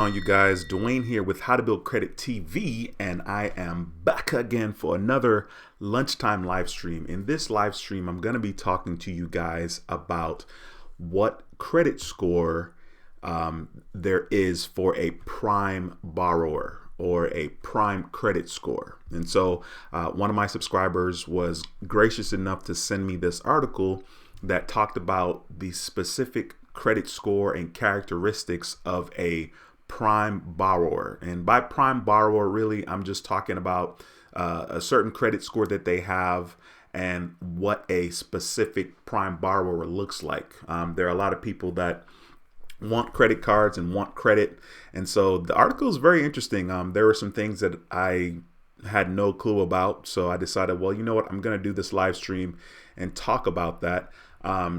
On you guys, Duane here with How to Build Credit TV, and I am back again for another lunchtime live stream. In this live stream, I'm going to be talking to you guys about what credit score there is for a prime borrower or a prime credit score. And so one of my subscribers was gracious enough to send me this article that talked about the specific credit score and characteristics of a prime borrower. And by prime borrower, really, I'm just talking about a certain credit score that they have and what a specific prime borrower looks like. There are a lot of people that want credit cards and want credit. And so the article is very interesting. There were some things that I had no clue about. So I decided, well, you know what, I'm going to do this live stream and talk about that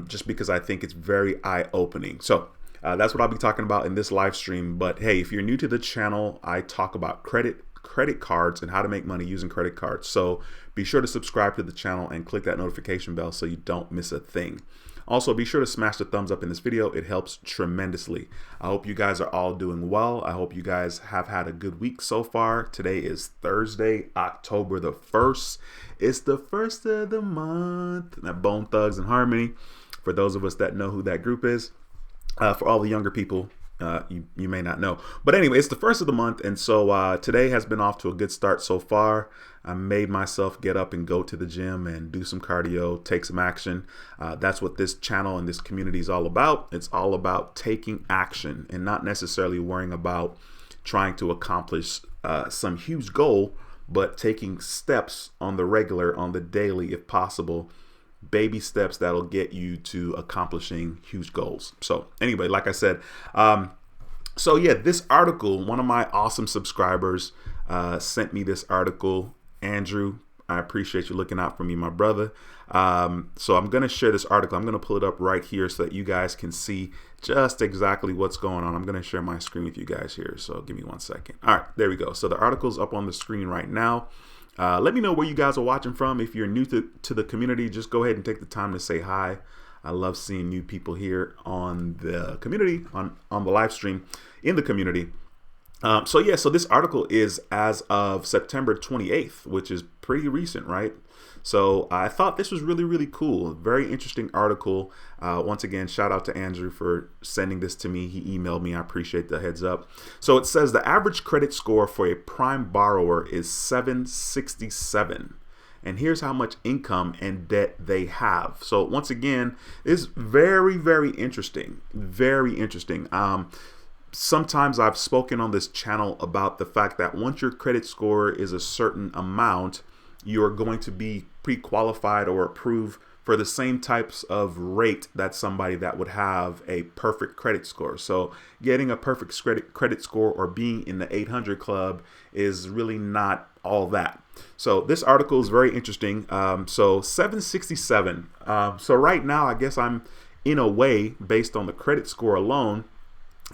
just because I think it's very eye-opening. So that's what I'll be talking about in this live stream. But hey, if you're new to the channel, I talk about credit cards and how to make money using credit cards. So be sure to subscribe to the channel and click that notification bell so you don't miss a thing. Also, be sure to smash the thumbs up in this video. It helps tremendously. I hope you guys are all doing well. I hope you guys have had a good week so far. Today is Thursday, October the 1st. It's the first of the month. That Bone Thugs and Harmony, for those of us that know who that group is. For all the younger people, you may not know. But anyway, it's the first of the month, and so today has been off to a good start so far. I made myself get up and go to the gym and do some cardio, take some action. That's what this channel and this community is all about. It's all about taking action and not necessarily worrying about trying to accomplish some huge goal, but taking steps on the regular, on the daily, if possible. Baby steps that'll get you to accomplishing huge goals. So anyway, like I said, so yeah, this article, one of my awesome subscribers sent me this article. Andrew, I appreciate you looking out for me, my brother. So I'm going to share this article. I'm going to pull it up right here so that you guys can see just exactly what's going on. I'm going to share my screen with you guys here. So give me 1 second. All right, there we go. So the article's up on the screen right now. Let me know where you guys are watching from. If you're new to the community, just go ahead and take the time to say hi. I love seeing new people here on the community, on the live stream in the community. So yeah, so this article is as of September 28th, which is pretty recent, right? So I thought this was really, really cool. Very interesting article. Once again, shout out to Andrew for sending this to me. He emailed me. I appreciate the heads up. So it says the average credit score for a prime borrower is 767. And here's how much income and debt they have. So once again, it's very, very interesting. Very interesting. Sometimes I've spoken on this channel about the fact that once your credit score is a certain amount, you're going to be pre-qualified or approved for the same types of rate that somebody that would have a perfect credit score. So getting a perfect credit score or being in the 800 club is really not all that. So this article is very interesting. So 767. So right now, I guess I'm in a way, based on the credit score alone,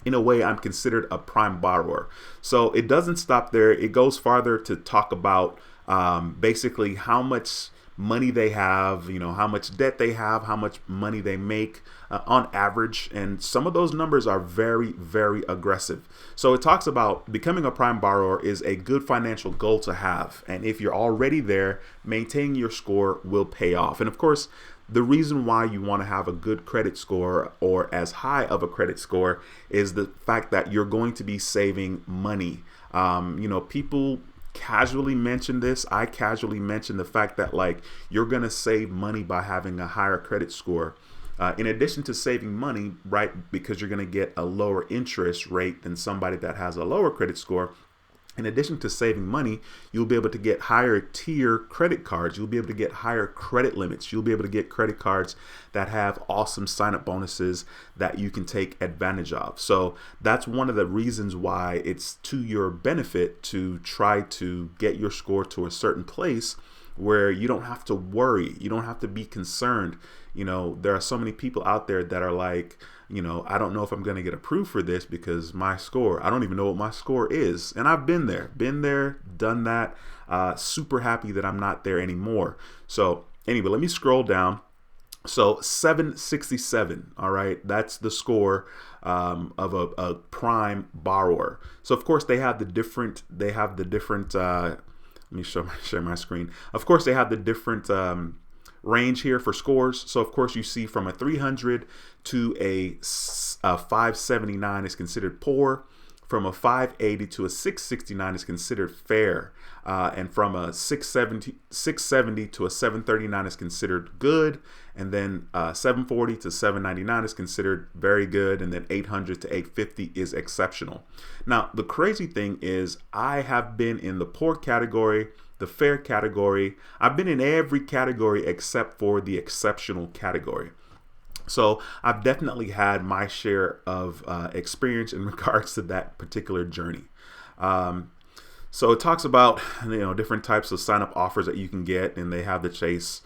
in a way, I'm considered a prime borrower. So it doesn't stop there. It goes farther to talk about basically how much money they have, you know, how much debt they have, how much money they make on average. And some of those numbers are very, very aggressive. So it talks about becoming a prime borrower is a good financial goal to have. And if you're already there, maintaining your score will pay off. And of course, the reason why you want to have a good credit score or as high of a credit score is the fact that you're going to be saving money. You know, people casually mention this. I casually mention the fact that like you're going to save money by having a higher credit score. In addition to saving money, right, because you're going to get a lower interest rate than somebody that has a lower credit score. In addition to saving money, you'll be able to get higher tier credit cards. You'll be able to get higher credit limits. You'll be able to get credit cards that have awesome sign-up bonuses that you can take advantage of. So that's one of the reasons why it's to your benefit to try to get your score to a certain place where you don't have to worry. You don't have to be concerned. You know, there are so many people out there that are like, you know, I don't know if I'm going to get approved for this because my score, I don't even know what my score is. And I've been there, done that. Super happy that I'm not there anymore. So anyway, let me scroll down. So 767, all right, that's the score. a prime borrower. So of course they have the different let me share my screen. Of course they have the different range here for scores. So of course you see from a 300 to a 579 is considered poor. From a 580 to a 669 is considered fair. And from a 670 to a 739 is considered good. And then 740 to 799 is considered very good. And then 800 to 850 is exceptional. Now, the crazy thing is I have been in the poor category, the fair category. I've been in every category except for the exceptional category. So I've definitely had my share of experience in regards to that particular journey. So it talks about, different types of sign up offers that you can get, and they have the Chase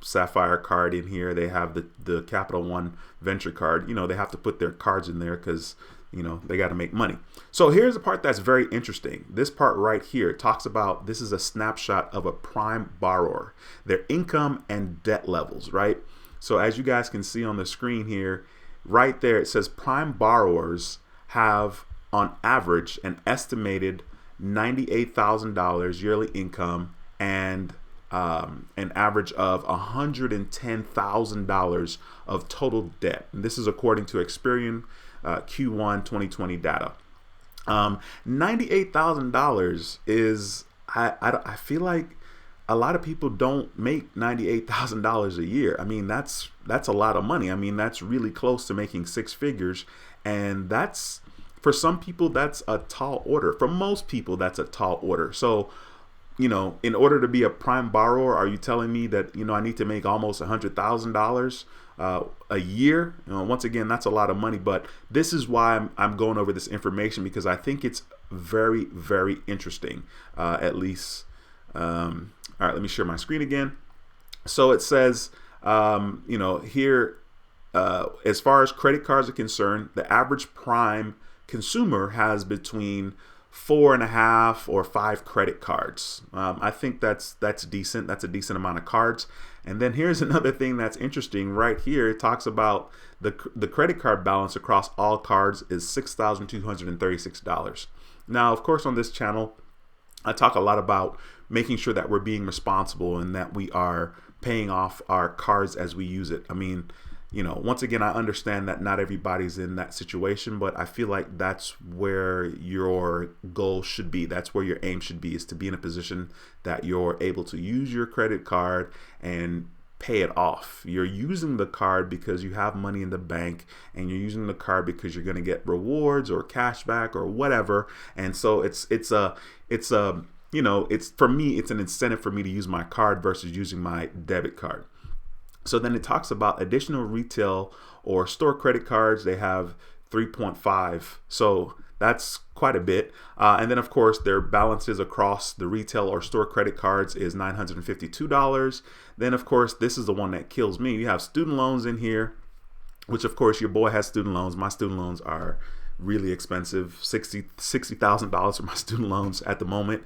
Sapphire card in here. They have the Capital One Venture card. They have to put their cards in there because they got to make money. So here's the part that's very interesting. This part right here talks about, this is a snapshot of a prime borrower, their income and debt levels, right? So as you guys can see on the screen here, right there, it says prime borrowers have on average an estimated $98,000 yearly income and an average of $110,000 of total debt. And this is according to Experian Q1 2020 data. $98,000 is, I feel like a lot of people don't make $98,000 a year. I mean, that's a lot of money. I mean, that's really close to making six figures. And that's, for some people, that's a tall order. For most people, that's a tall order. So, in order to be a prime borrower, are you telling me that, I need to make almost $100,000 a year? Once again, that's a lot of money. But this is why I'm going over this information, because I think it's very, very interesting, at least. All right, let me share my screen again. So it says, here, as far as credit cards are concerned, the average prime consumer has between 4.5 or 5 credit cards. I think that's decent. That's a decent amount of cards. And then here's another thing that's interesting right here. It talks about the credit card balance across all cards is $6,236. Now, of course, on this channel, I talk a lot about making sure that we're being responsible and that we are paying off our cards as we use it. I mean, once again, I understand that not everybody's in that situation, but I feel like that's where your goal should be. That's where your aim should be, is to be in a position that you're able to use your credit card and pay it off. You're using the card because you have money in the bank, and you're using the card because you're going to get rewards or cashback or whatever. And so it's for me, it's an incentive for me to use my card versus using my debit card. So then it talks about additional retail or store credit cards. They have 3.5. So that's quite a bit. And then, of course, their balances across the retail or store credit cards is $952. Then, of course, this is the one that kills me. You have student loans in here, which, of course, your boy has student loans. My student loans are really expensive, $60,000 for my student loans at the moment,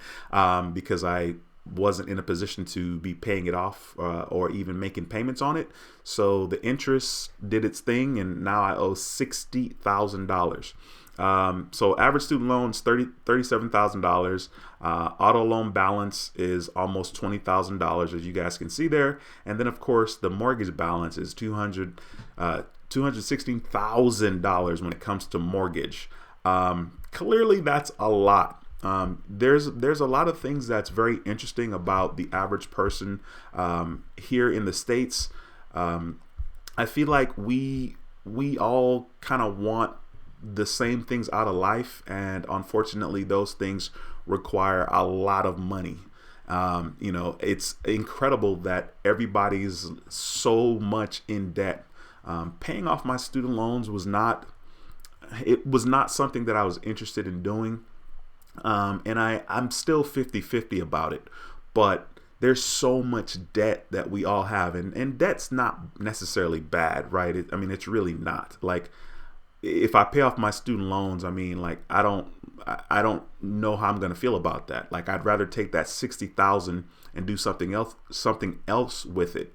because I wasn't in a position to be paying it off or even making payments on it. So the interest did its thing, and now I owe $60,000. So average student loans, $37,000. Auto loan balance is almost $20,000, as you guys can see there. And then, of course, the mortgage balance is $216,000 when it comes to mortgage. Clearly, that's a lot. There's a lot of things that's very interesting about the average person here in the States. I feel like we all kind of want the same things out of life, and unfortunately those things require a lot of money. It's incredible that everybody's so much in debt. Paying off my student loans was not something that I was interested in doing. And I'm still 50-50 about it, but there's so much debt that we all have, and debt's not necessarily bad, right? It's really not. Like, if I pay off my student loans, I don't know how I'm going to feel about that. Like, I'd rather take that $60,000 and do something else with it.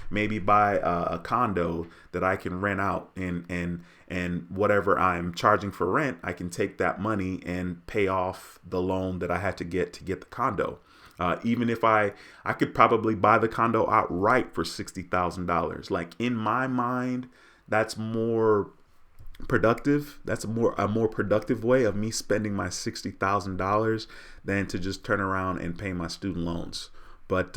Maybe buy a condo that I can rent out and and whatever I'm charging for rent, I can take that money and pay off the loan that I had to get the condo. Even if I could probably buy the condo outright for $60,000. Like, in my mind, that's more productive. That's a more productive way of me spending my $60,000 than to just turn around and pay my student loans. But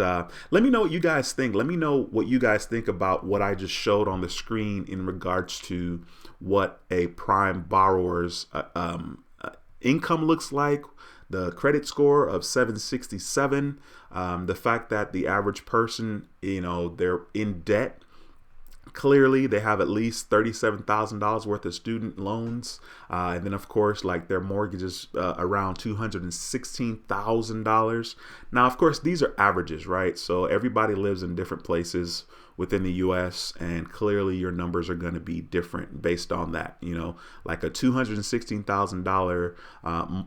let me know what you guys think. Let me know what you guys think about what I just showed on the screen in regards to what a prime borrower's income looks like, the credit score of 767, the fact that the average person, they're in debt. Clearly, they have at least $37,000 worth of student loans. And then, of course, like, their mortgages around $216,000. Now, of course, these are averages, right? So everybody lives in different places within the U.S. and clearly your numbers are going to be different based on that. Like a $216,000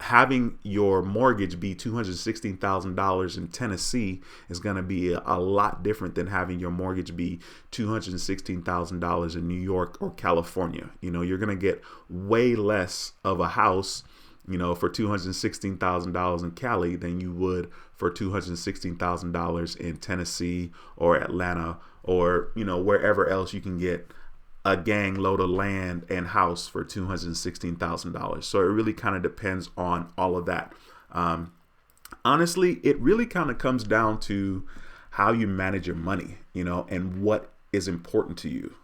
having your mortgage be $216,000 in Tennessee is going to be a lot different than having your mortgage be $216,000 in New York or California. You're going to get way less of a house, for $216,000 in Cali than you would for $216,000 in Tennessee or Atlanta or, wherever else you can get a gang load of land and house for $216,000. So it really kind of depends on all of that. Honestly, it really kind of comes down to how you manage your money, and what is important to you.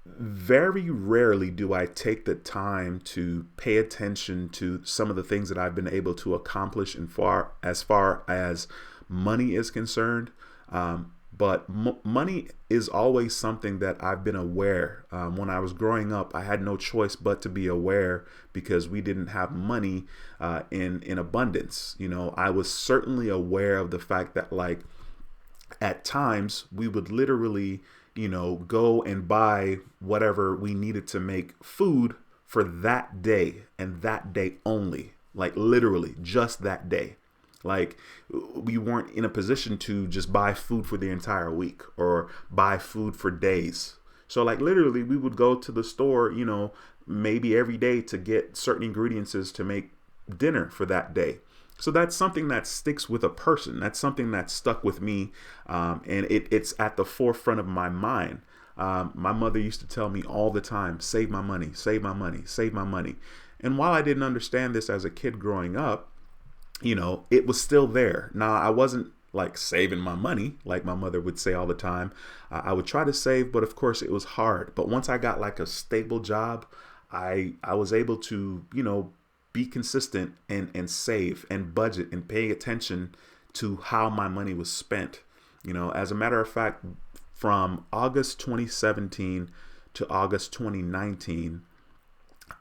Very rarely do I take the time to pay attention to some of the things that I've been able to accomplish as far as money is concerned. But money is always something that I've been aware. When I was growing up, I had no choice but to be aware because we didn't have money in abundance. I was certainly aware of the fact that, like, at times we would literally, go and buy whatever we needed to make food for that day and that day only. Like, literally just that day. Like, we weren't in a position to just buy food for the entire week or buy food for days. So, like, literally we would go to the store, maybe every day to get certain ingredients to make dinner for that day. So that's something that sticks with a person. That's something that stuck with me. And it's at the forefront of my mind. My mother used to tell me all the time, save my money, save my money, save my money. And while I didn't understand this as a kid growing up, it was still there. Now, I wasn't like saving my money, like my mother would say all the time. I would try to save, but of course it was hard. But once I got like a stable job, I was able to, be consistent and save and budget and pay attention to how my money was spent. As a matter of fact, from August 2017 to August 2019,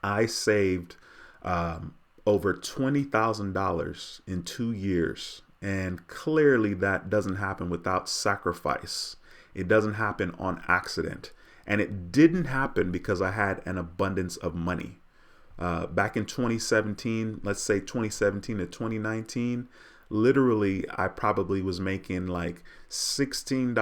I saved over $20,000 in 2 years. And clearly that doesn't happen without sacrifice. It doesn't happen on accident. And it didn't happen because I had an abundance of money. Back in 2017, let's say 2017 to 2019, literally I probably was making like $16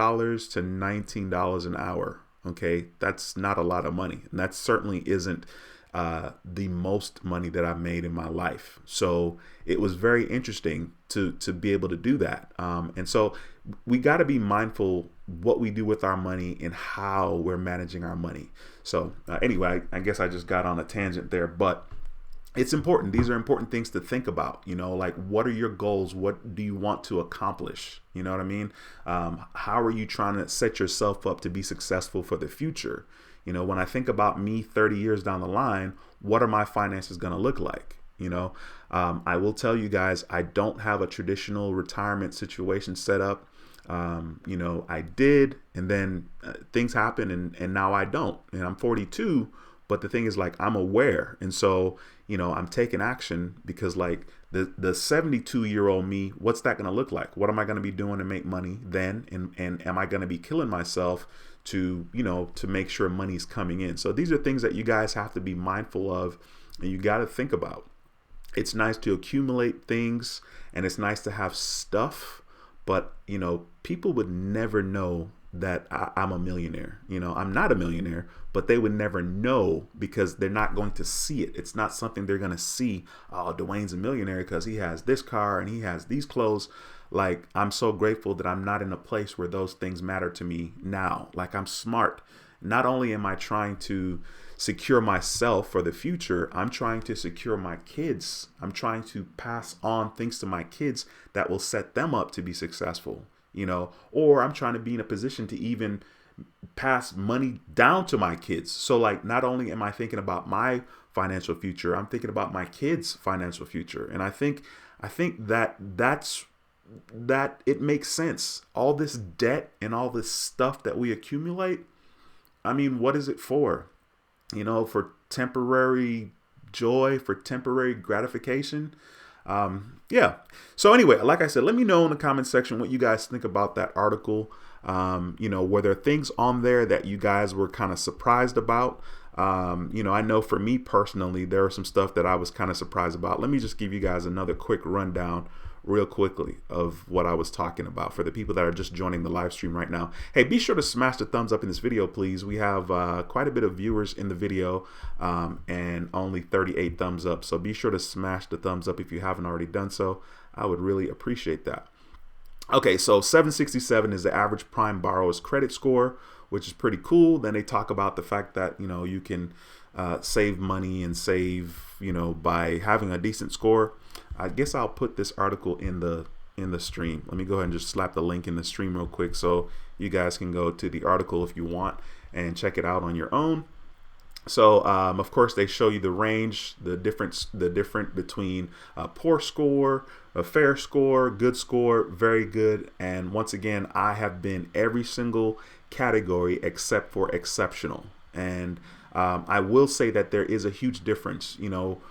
to $19 an hour. Okay, that's not a lot of money. And that certainly isn't the most money that I've made in my life. So it was very interesting to be able to do that. And so we got to be mindful what we do with our money and how we're managing our money. So anyway, I guess I just got on a tangent there, but it's important. These are important things to think about, like, what are your goals? What do you want to accomplish? You know what I mean? How are you trying to set yourself up to be successful for the future? When I think about me 30 years down the line, what are my finances going to look like? I will tell you guys, I don't have a traditional retirement situation set up. I did, and then things happen and now I don't, and I'm 42. But the thing is, like, I'm aware. And so, I'm taking action because, like, the 72-year-old me, what's that going to look like? What am I going to be doing to make money then? And am I going to be killing myself to make sure money's coming in? So these are things that you guys have to be mindful of and you got to think about. It's nice to accumulate things and it's nice to have stuff, but people would never know that I'm a millionaire. You know, I'm not a millionaire, but they would never know because they're not going to see it. It's not something they're going to see. Oh, Duane's a millionaire because he has this car and he has these clothes. Like, I'm so grateful that I'm not in a place where those things matter to me now. Like, I'm smart. Not only am I trying to secure myself for the future, I'm trying to secure my kids. I'm trying to pass on things to my kids that will set them up to be successful, you know, or I'm trying to be in a position to even pass money down to my kids. So like, not only am I thinking about my financial future, I'm thinking about my kids' financial future. And I think that it makes sense. All this debt and all this stuff that we accumulate, I mean, what is it for? You know, for temporary joy, for temporary gratification. Yeah. So anyway, like I said, let me know in the comment section what you guys think about that article. You know, were there things on there that you guys were kind of surprised about? You know, I know for me personally, there was some stuff that I was kind of surprised about. Let me just give you guys another quick rundown real quickly of what I was talking about for the people that are just joining the live stream right now. Hey, be sure to smash the thumbs up in this video, please. We have quite a bit of viewers in the video and only 38 thumbs up. So be sure to smash the thumbs up if you haven't already done so. I would really appreciate that. Okay, so 767 is the average prime borrower's credit score, which is pretty cool. Then they talk about the fact that, you know, you can save money and save, you know, by having a decent score. I guess I'll put this article in the stream. Let me go ahead and just slap the link in the stream real quick so you guys can go to the article if you want and check it out on your own. So of course they show you the range, the difference between a poor score, a fair score, good score, very good, and once again I have been every single category except for exceptional. And I will say that there is a huge difference, you know,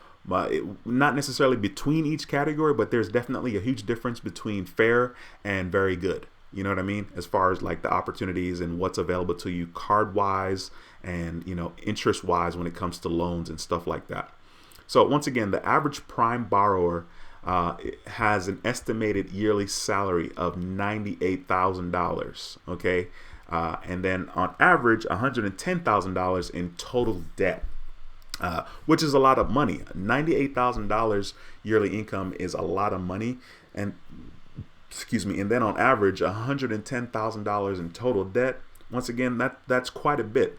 not necessarily between each category, but there's definitely a huge difference between fair and very good. You know what I mean? As far as like the opportunities and what's available to you card wise and, you know, interest wise when it comes to loans and stuff like that. So once again, the average prime borrower has an estimated yearly salary of $98,000. Okay. And then on average, $110,000 in total debt. Which is a lot of money. $98,000 yearly income is a lot of money, and excuse me. And then on average, $110,000 in total debt. Once again, that's quite a bit.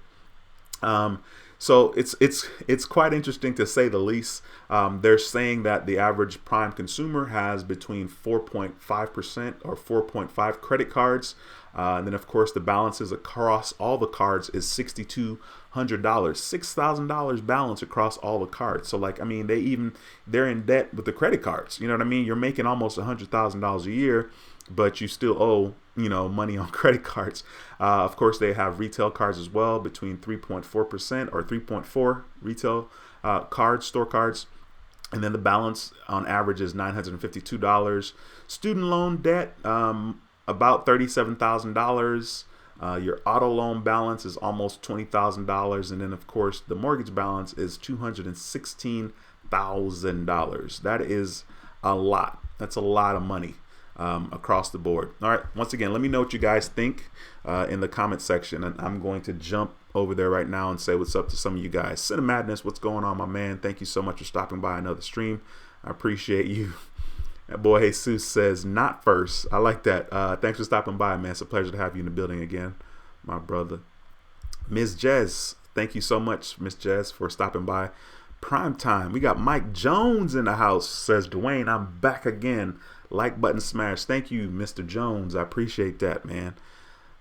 So it's quite interesting to say the least. They're saying that the average prime consumer has between 4.5% or 4.5 credit cards. And then of course the balances across all the cards is $6,200, $6,000 balance across all the cards. So like, I mean, they're in debt with the credit cards. You know what I mean? You're making almost $100,000 a year, but you still owe, you know, money on credit cards. Of course, they have retail cards as well, between 3.4% or 3.4 retail cards, store cards. And then the balance on average is $952. Student loan debt, about $37,000. Your auto loan balance is almost $20,000. And then, of course, the mortgage balance is $216,000. That is a lot. That's a lot of money across the board. All right. Once again, let me know what you guys think in the comment section. And I'm going to jump over there right now and say what's up to some of you guys. Cinema Madness, what's going on, my man? Thank you so much for stopping by another stream. I appreciate you. That boy Jesus says, not first. I like that. Thanks for stopping by, man. It's a pleasure to have you in the building again, my brother. Ms. Jez, thank you so much, Ms. Jez, for stopping by. Prime time. We got Mike Jones in the house, says Duane. I'm back again. Like button smash. Thank you, Mr. Jones. I appreciate that, man.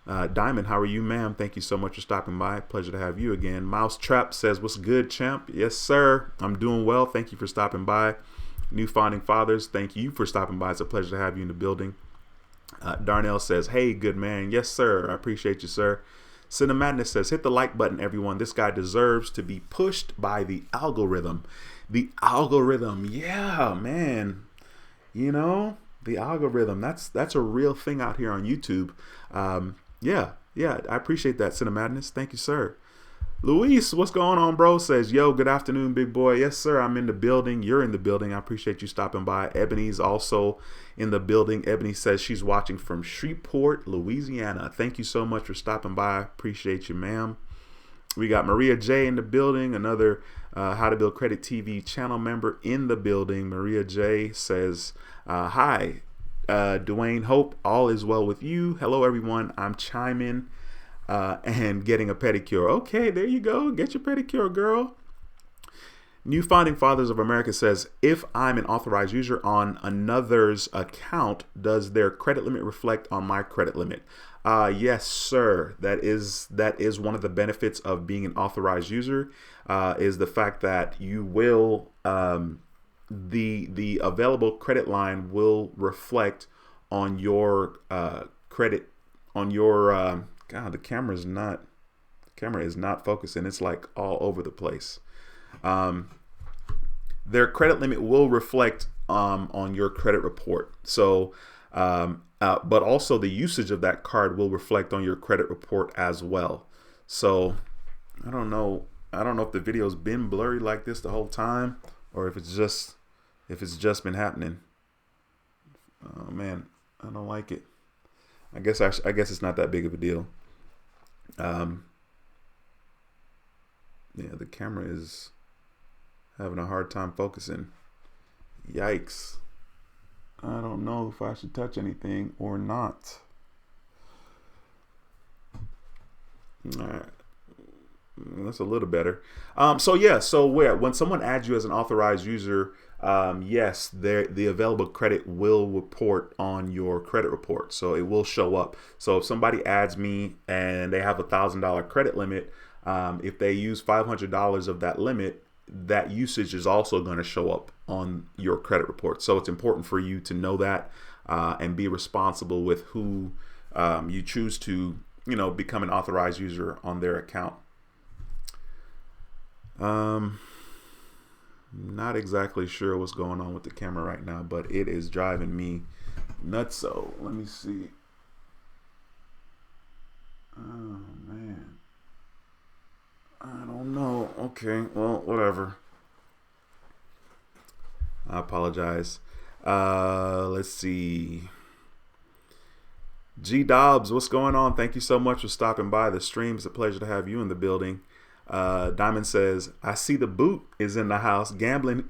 Diamond, how are you, ma'am? Thank you so much for stopping by. Pleasure to have you again. Mouse Trap says, what's good, champ? Yes, sir. I'm doing well. Thank you for stopping by. New Founding Fathers, thank you for stopping by. It's a pleasure to have you in the building. Darnell says, hey, good man. Yes, sir. I appreciate you, sir. Cinema Madness says, hit the like button, everyone. This guy deserves to be pushed by the algorithm. The algorithm. Yeah, man. You know, the algorithm. That's a real thing out here on YouTube. Yeah. I appreciate that, Cinema Madness. Thank you, sir. Luis, what's going on, bro? Says, yo, good afternoon, big boy. Yes, sir. I'm in the building. You're in the building. I appreciate you stopping by. Ebony's also in the building. Ebony says she's watching from Shreveport, Louisiana. Thank you so much for stopping by. Appreciate you, ma'am. We got Maria J in the building, another How to Build Credit TV channel member in the building. Maria J says, hi, Duane, hope all is well with you. Hello, everyone. I'm chiming and getting a pedicure. Okay, there you go. Get your pedicure, girl. New Founding Fathers of America says, if I'm an authorized user on another's account, does their credit limit reflect on my credit limit? Yes, sir. That is one of the benefits of being an authorized user, is the fact that you will, the available credit line will reflect on your credit, on your God, the camera is not focusing. It's like all over the place. Their credit limit will reflect on your credit report. So, but also the usage of that card will reflect on your credit report as well. So, I don't know if the video's been blurry like this the whole time, or if it's just been happening. Oh man, I don't like it. I guess it's not that big of a deal. Yeah, the camera is having a hard time focusing. Yikes. I don't know if I should touch anything or not. All right. That's a little better. So when someone adds you as an authorized user, yes, the available credit will report on your credit report. So it will show up. So if somebody adds me and they have $1,000 credit limit, if they use $500 of that limit, that usage is also going to show up on your credit report. So it's important for you to know that and be responsible with who you choose to, become an authorized user on their account. Not exactly sure what's going on with the camera right now, but it is driving me nuts. So let me see. Oh man, I don't know. Okay, well, whatever. I apologize. Let's see. G Dobbs, what's going on? Thank you so much for stopping by the stream. It's a pleasure to have you in the building. Diamond says, I see the boot is in the house. Grambling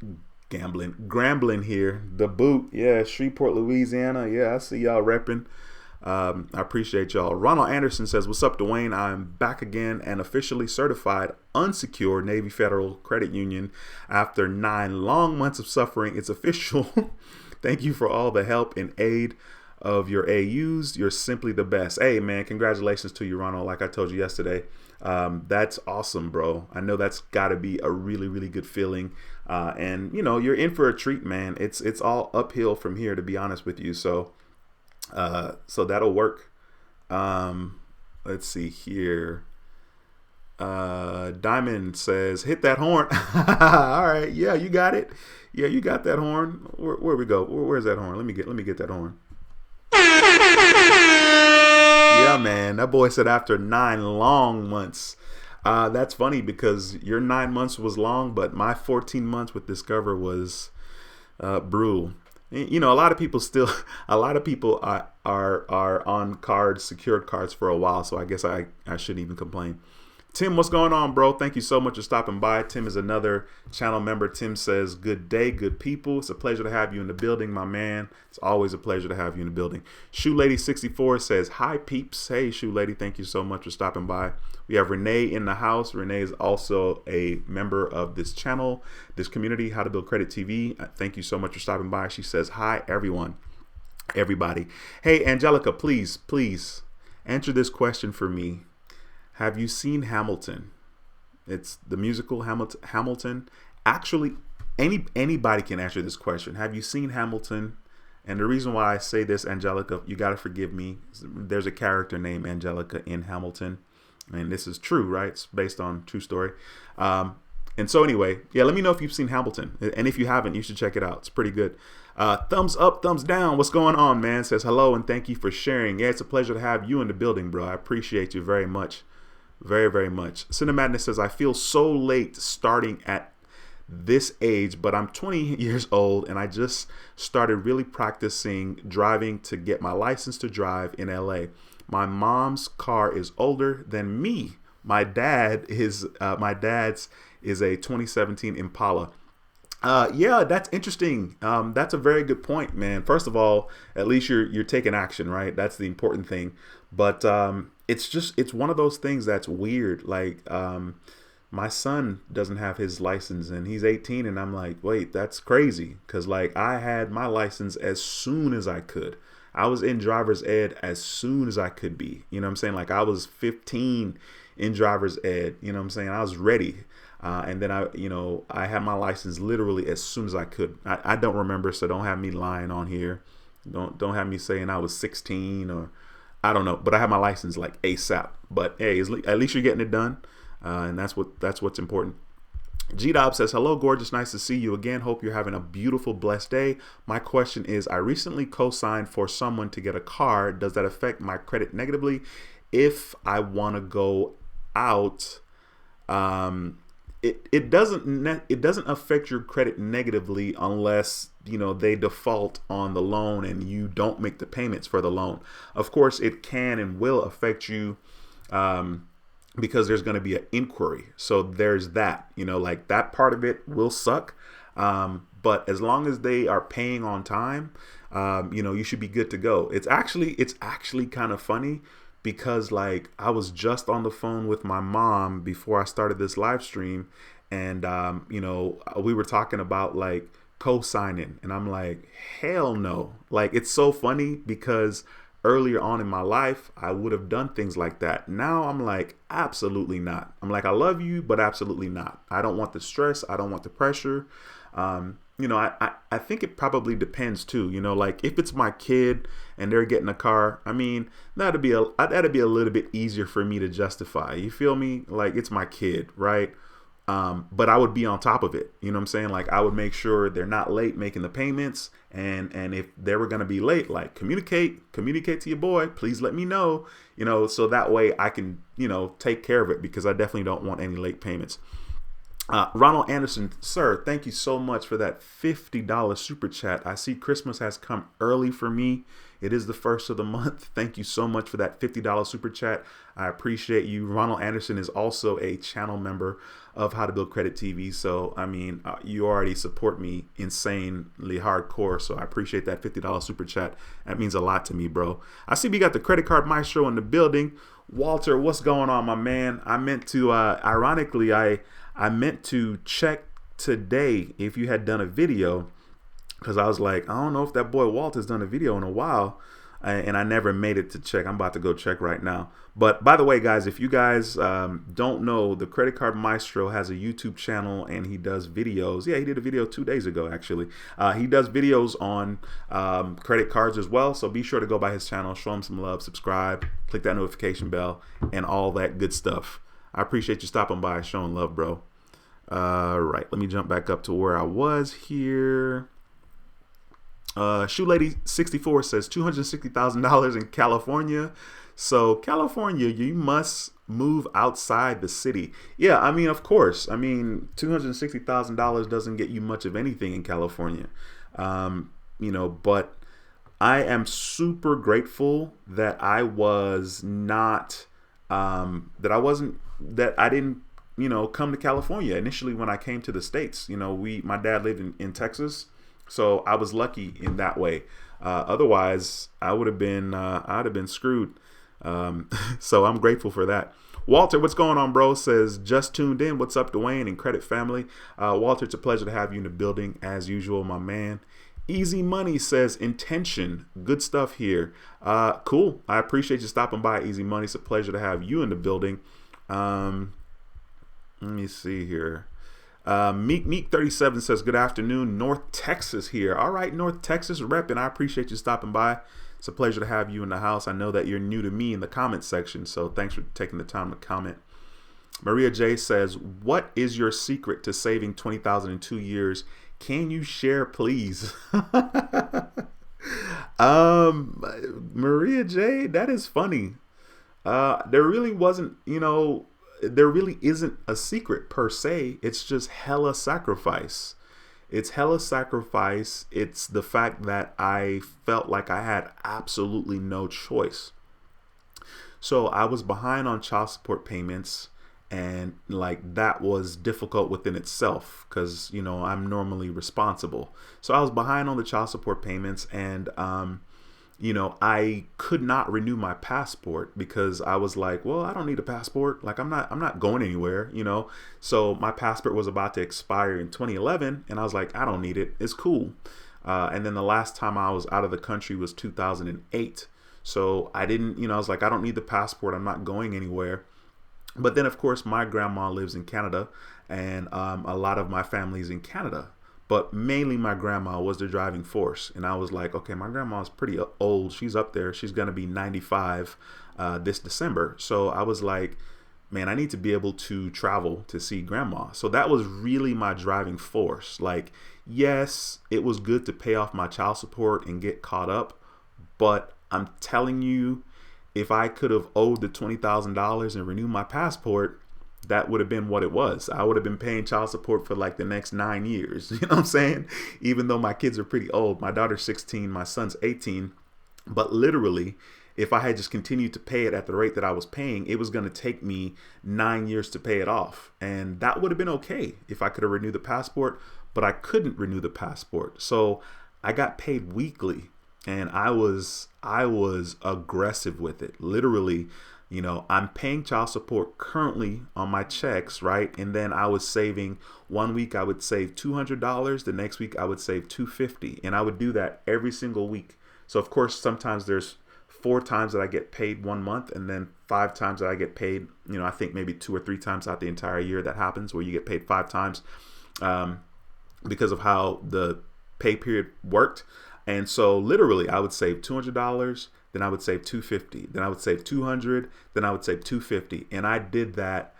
here. The boot. Yeah, Shreveport, Louisiana. Yeah, I see y'all repping. I appreciate y'all. Ronald Anderson says, what's up, Duane? I'm back again and officially certified unsecured Navy Federal Credit Union after 9 long months of suffering. It's official. Thank you for all the help and aid of your AUs. You're simply the best. Hey, man, congratulations to you, Ronald. Like I told you yesterday. That's awesome, bro. I know that's got to be a really, really good feeling. And you're in for a treat, man. It's all uphill from here, to be honest with you. So that'll work. Let's see here. Diamond says, hit that horn. All right. Yeah, you got it. Yeah, you got that horn. Where we go? Where's that horn? Let me get that horn. Yeah, man, that boy said after 9 long months. That's funny because your 9 months was long, but my 14 months with Discover was brutal. A lot of people are on cards, secured cards for a while, so I guess I shouldn't even complain. Tim, what's going on, bro? Thank you so much for stopping by. Tim is another channel member. Tim says, good day, good people. It's a pleasure to have you in the building, my man. It's always a pleasure to have you in the building. Shoe Lady 64 says, hi, peeps. Hey, Shoe Lady, thank you so much for stopping by. We have Renee in the house. Renee is also a member of this channel, this community, How to Build Credit TV. Thank you so much for stopping by. She says, hi, everyone, everybody. Hey, Angelica, please answer this question for me. Have you seen Hamilton? It's the musical Hamilton. Actually, anybody can answer this question. Have you seen Hamilton? And the reason why I say this, Angelica, you got to forgive me. There's a character named Angelica in Hamilton. And this is true, right? It's based on true story. And so anyway, yeah, let me know if you've seen Hamilton. And if you haven't, you should check it out. It's pretty good. Thumbs up, thumbs down. What's going on, man? Says hello and thank you for sharing. Yeah, it's a pleasure to have you in the building, bro. I appreciate you very much. very, very much. Cinemadness says, I feel so late starting at this age, but I'm 20 years old and I just started really practicing driving to get my license to drive in LA. My mom's car is older than me. My dad's is a 2017 Impala. Yeah, that's interesting. That's a very good point, man. First of all, at least you're taking action, right? That's the important thing. But it's one of those things that's weird. Like my son doesn't have his license and he's 18, and I'm like, wait, that's crazy, because like I had my license as soon as I could. I was in driver's ed as soon as I could be. You know what I'm saying? Like I was 15 in driver's ed. You know what I'm saying? I was ready. And then I had my license literally as soon as I could. I don't remember, so don't have me lying on here. Don't have me saying I was 16 or I don't know. But I had my license like ASAP. But hey, at least you're getting it done, and that's what's important. G-Dob says, hello, gorgeous. Nice to see you again. Hope you're having a beautiful, blessed day. My question is, I recently co-signed for someone to get a car. Does that affect my credit negatively? If I want to go out, it doesn't affect your credit negatively unless they default on the loan and you don't make the payments for the loan. Of course, it can and will affect you because there's going to be an inquiry. So there's that. Like that part of it will suck. But as long as they are paying on time, you should be good to go. It's actually kind of funny, because like I was just on the phone with my mom before I started this live stream, and we were talking about like co-signing, and I'm like, hell no. Like it's so funny because earlier on in my life I would have done things like that. Now I'm like, absolutely not. I'm like, I love you, but absolutely not. I don't want the stress. I don't want the pressure. I think it probably depends too. Like if it's my kid and they're getting a car, I mean, that'd be a little bit easier for me to justify. You feel me? Like it's my kid, right? But I would be on top of it. You know what I'm saying? Like I would make sure they're not late making the payments. And if they were going to be late, like communicate to your boy, please let me know, so that way I can, take care of it, because I definitely don't want any late payments. Ronald Anderson, sir, thank you so much for that $50 super chat. I see Christmas has come early for me. It is the first of the month. Thank you so much for that $50 super chat. I appreciate you. Ronald Anderson is also a channel member of How to Build Credit TV. So, I mean, you already support me insanely hardcore. So I appreciate that $50 super chat. That means a lot to me, bro. I see we got the Credit Card Maestro in the building. Walter, what's going on, my man? I meant to, ironically, I meant to check today if you had done a video, because I was like, I don't know if that boy Walter's done a video in a while, and I never made it to check. I'm about to go check right now. But by the way, guys, if you guys don't know, the Credit Card Maestro has a YouTube channel and he does videos. Yeah, he did a video 2 days ago, actually. He does videos on credit cards as well. So be sure to go by his channel, show him some love, subscribe, click that notification bell, and all that good stuff. I appreciate you stopping by, showing love, bro. Right, let me jump back up to where I was here. Shoe Lady 64 says $260,000 in California. So California, you must move outside the city. Yeah, I mean, of course. I mean, $260,000 doesn't get you much of anything in California. But I am super grateful that I was not, that I didn't, come to California initially when I came to the States. My dad lived in Texas. So I was lucky in that way. Otherwise, I would have been, I'd have been screwed. So I'm grateful for that. Walter, what's going on, bro? Says, just tuned in. What's up, Duane and Credit Family? Walter, it's a pleasure to have you in the building as usual, my man. Easy Money says, intention. Good stuff here. Cool. I appreciate you stopping by, Easy Money. It's a pleasure to have you in the building. Let me see here. Meek 37 says, good afternoon, North Texas here. All right, North Texas repping. I appreciate you stopping by. It's a pleasure to have you in the house. I know that you're new to me in the comment section, so thanks for taking the time to comment. Maria J says, what is your secret to saving $20,000 in 2 years? Can you share, please? Maria J, that is funny. There really wasn't, there really isn't a secret per se. It's just hella sacrifice. It's hella sacrifice. It's the fact that I felt like I had absolutely no choice. So I was behind on child support payments, and like that was difficult within itself because, you know, I'm normally responsible. So I was behind on the child support payments, and you know, I could not renew my passport because I was like, well, I don't need a passport. Like, I'm not going anywhere, you know? So my passport was about to expire in 2011, and I was like, I don't need it. It's cool. And then the last time I was out of the country was 2008. So I didn't, you know, I was like, I don't need the passport. I'm not going anywhere. But then, of course, my grandma lives in Canada, and a lot of my family's in Canada. But mainly my grandma was the driving force. And I was like, okay, my grandma's pretty old. She's up there. She's going to be 95 this December. So I was like, man, I need to be able to travel to see grandma. So that was really my driving force. Like, yes, it was good to pay off my child support and get caught up. But I'm telling you, if I could have owed the $20,000 and renewed my passport, that would have been what it was. I would have been paying child support for like the next 9 years. You know what I'm saying? Even though my kids are pretty old. My daughter's 16, my son's 18. But literally, if I had just continued to pay it at the rate that I was paying, it was going to take me 9 years to pay it off. And that would have been okay if I could have renewed the passport, but I couldn't renew the passport. So I got paid weekly, and I was aggressive with it. Literally, you know, I'm paying child support currently on my checks, right? And then I was saving, 1 week I would save $200. The next week I would save $250. And I would do that every single week. So of course, sometimes there's 4 times that I get paid 1 month, and then 5 times that I get paid, you know, I think maybe 2 or 3 times out the entire year that happens where you get paid 5 times because of how the pay period worked. And so literally I would save $200, then I would save $250, then I would save $200, then I would save $250. And I did that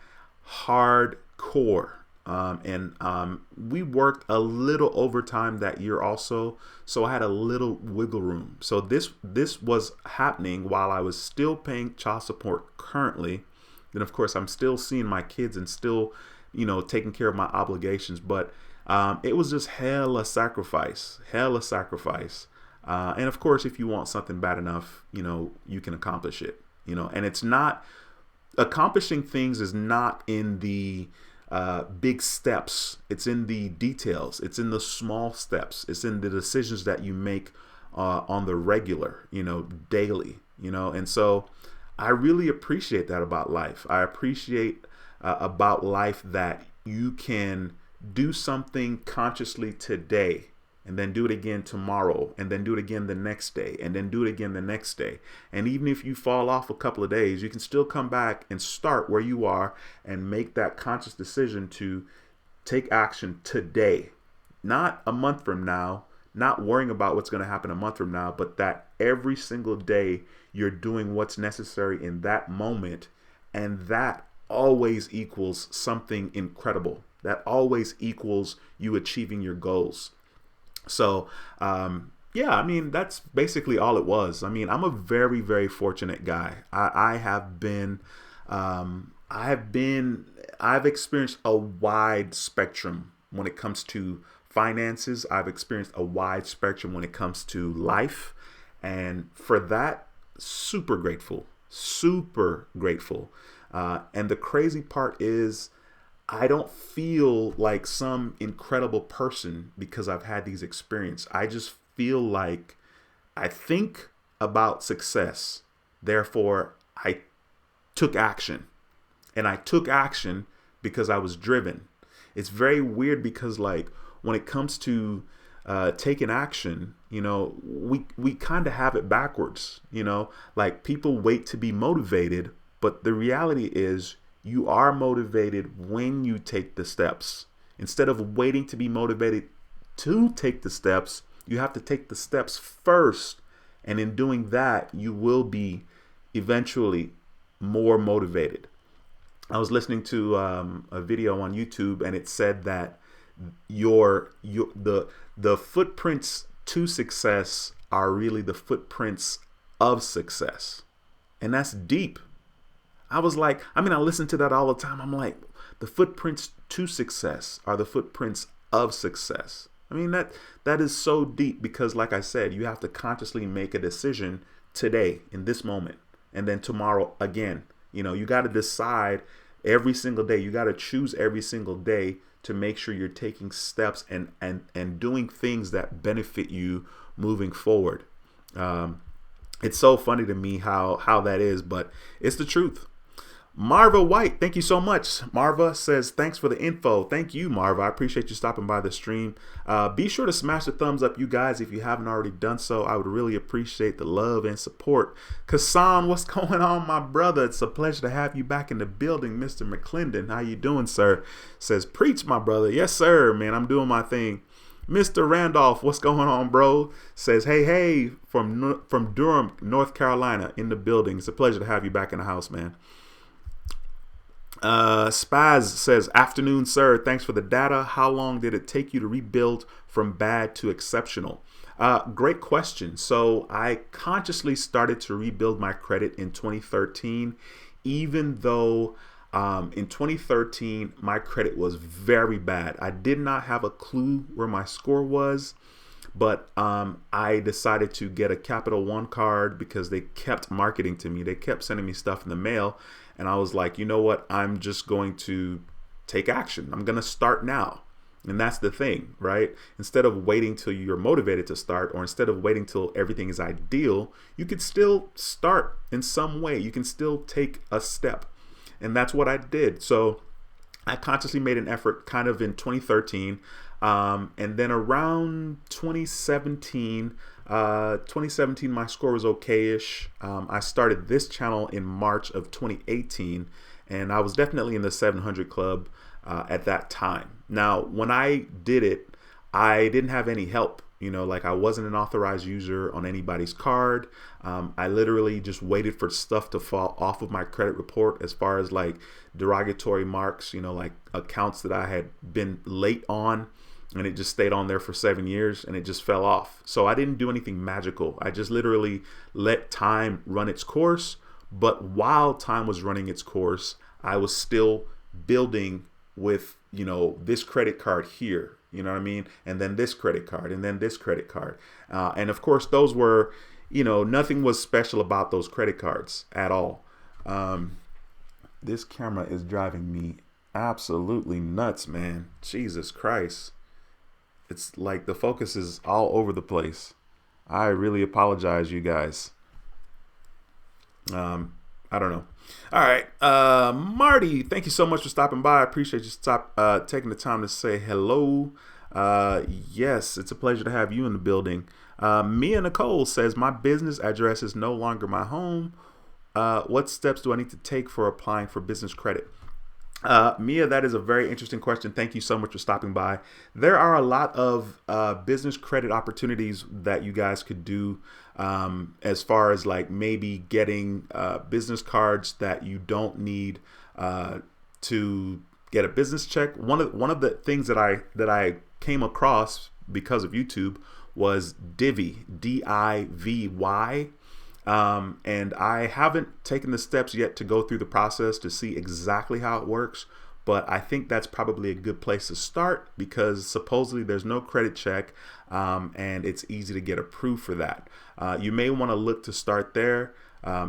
hardcore. We worked a little overtime that year also. So I had a little wiggle room. So this was happening while I was still paying child support currently. Then of course I'm still seeing my kids and still, you know, taking care of my obligations. But it was just hella sacrifice. And of course, if you want something bad enough, you know, you can accomplish it, you know, and it's not, accomplishing things is not in the big steps. It's in the details. It's in the small steps. It's in the decisions that you make on the regular, you know, daily, you know. And so I really appreciate that about life. I appreciate about life that you can do something consciously today, and then do it again tomorrow, and then do it again the next day, and then do it again the next day. And even if you fall off a couple of days, you can still come back and start where you are and make that conscious decision to take action today, not a month from now, not worrying about what's going to happen a month from now, but that every single day you're doing what's necessary in that moment. And that always equals something incredible. That always equals you achieving your goals. So, yeah, I mean, that's basically all it was. I mean, I'm a very, very fortunate guy. I've experienced a wide spectrum when it comes to finances. I've experienced a wide spectrum when it comes to life. And for that, super grateful. And the crazy part is, I don't feel like some incredible person because I've had these experiences. I just feel like I think about success. Therefore, I took action. And I took action because I was driven. It's very weird because, like, when it comes to taking action, you know, we kind of have it backwards. You know, like, people wait to be motivated. But the reality is, you are motivated when you take the steps. Instead of waiting to be motivated to take the steps, you have to take the steps first. And in doing that, you will be eventually more motivated. I was listening to a video on YouTube, and it said that the footprints to success are really the footprints of success. And that's deep. I was like, I mean, I listen to that all the time. I'm like, the footprints to success are the footprints of success. I mean, that is so deep because, like I said, you have to consciously make a decision today in this moment, and then tomorrow again. You got to decide every single day. You got to choose every single day to make sure you're taking steps and doing things that benefit you moving forward. It's so funny to me how that is, but it's the truth. Marva White, thank you so much. Marva says, thanks for the info. Thank you, Marva. I appreciate you stopping by the stream. Be sure to smash the thumbs up, you guys, if you haven't already done so. I would really appreciate the love and support. Kassan, what's going on, my brother? It's a pleasure to have you back in the building, Mr. McClendon. How you doing, sir? Says, preach, my brother. Yes, sir, man. I'm doing my thing. Mr. Randolph, what's going on, bro? Says, hey, from Durham, North Carolina, in the building. It's a pleasure to have you back in the house, man. Spaz says, afternoon, sir. Thanks for the data. How long did it take you to rebuild from bad to exceptional? Great question. So I consciously started to rebuild my credit in 2013, even though in 2013, my credit was very bad. I did not have a clue where my score was, but I decided to get a Capital One card because they kept marketing to me. They kept sending me stuff in the mail. And I was like, you know what? I'm just going to take action. I'm going to start now. And that's the thing, right? Instead of waiting till you're motivated to start, or instead of waiting till everything is ideal, you could still start in some way. You can still take a step. And that's what I did. So I consciously made an effort kind of in 2013. And then around 2017, my score was okay-ish. I started this channel in March of 2018, and I was definitely in the 700 club at that time. Now, when I did it, I didn't have any help. Like I wasn't an authorized user on anybody's card. I literally just waited for stuff to fall off of my credit report as far as like derogatory marks, like accounts that I had been late on. And it just stayed on there for 7 years and it just fell off. So I didn't do anything magical. I just literally let time run its course. But while time was running its course, I was still building with, this credit card here, you know what I mean? And then this credit card and then this credit card. And of course, those were, nothing was special about those credit cards at all. This camera is driving me absolutely nuts, man. Jesus Christ. It's like the focus is all over the place. I really apologize, you guys. I don't know. All right. Marty, thank you so much for stopping by. I appreciate you taking the time to say hello. Yes, it's a pleasure to have you in the building. Mia Nicole says, my business address is no longer my home. What steps do I need to take for applying for business credit? Mia, that is a very interesting question. Thank you so much for stopping by. There are a lot of business credit opportunities that you guys could do as far as like maybe getting business cards that you don't need to get a business check. One of the things that I came across because of YouTube was Divvy, D-I-V-Y. And I haven't taken the steps yet to go through the process to see exactly how it works, but I think that's probably a good place to start because supposedly there's no credit check, and it's easy to get approved for that. You may want to look to start there,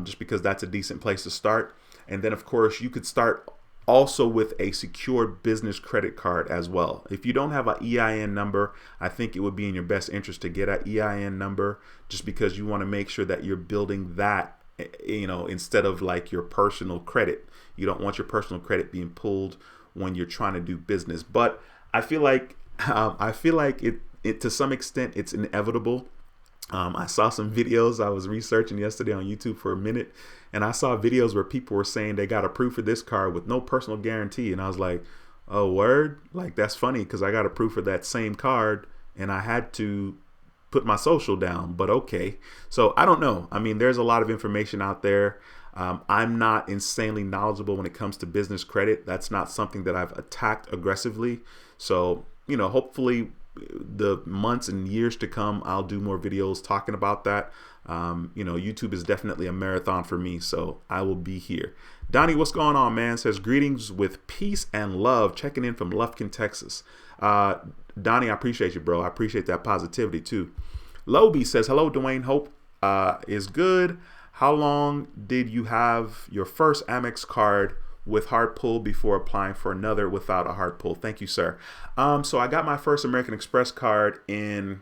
just because that's a decent place to start. And then of course you could start also with a secured business credit card as well. If you don't have an EIN number, I think it would be in your best interest to get an EIN number, just because you want to make sure that you're building that, instead of like your personal credit. You don't want your personal credit being pulled when you're trying to do business. But I feel like it to some extent it's inevitable. I saw some videos. I was researching yesterday on YouTube for a minute, and I saw videos where people were saying they got approved for this card with no personal guarantee. And I was like, oh, word? Like, that's funny because I got approved for that same card and I had to put my social down, but okay. So I don't know. I mean, there's a lot of information out there. I'm not insanely knowledgeable when it comes to business credit. That's not something that I've attacked aggressively. So, hopefully the months and years to come, I'll do more videos talking about that. YouTube is definitely a marathon for me, so I will be here. Donnie, what's going on, man? Says greetings with peace and love, checking in from Lufkin, Texas. Donnie, I appreciate you, bro. I appreciate that positivity too. Loby says, hello, Duane. Hope is good. How long did you have your first Amex card with hard pull before applying for another without a hard pull? Thank you, sir. So I got my first American Express card in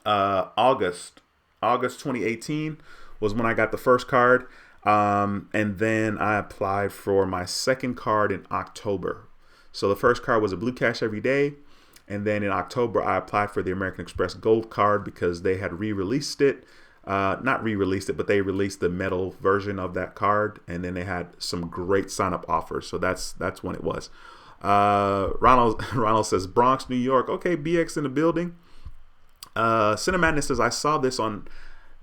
August 2018 was when I got the first card. And then I applied for my second card in October. So the first card was a Blue Cash Every Day. And then in October, I applied for the American Express Gold card because they had re-released it. Not re-released it, but they released the metal version of that card. And then they had some great sign-up offers. So that's when it was. Ronald says, Bronx, New York. Okay, BX in the building. Cinemadness says, I saw this on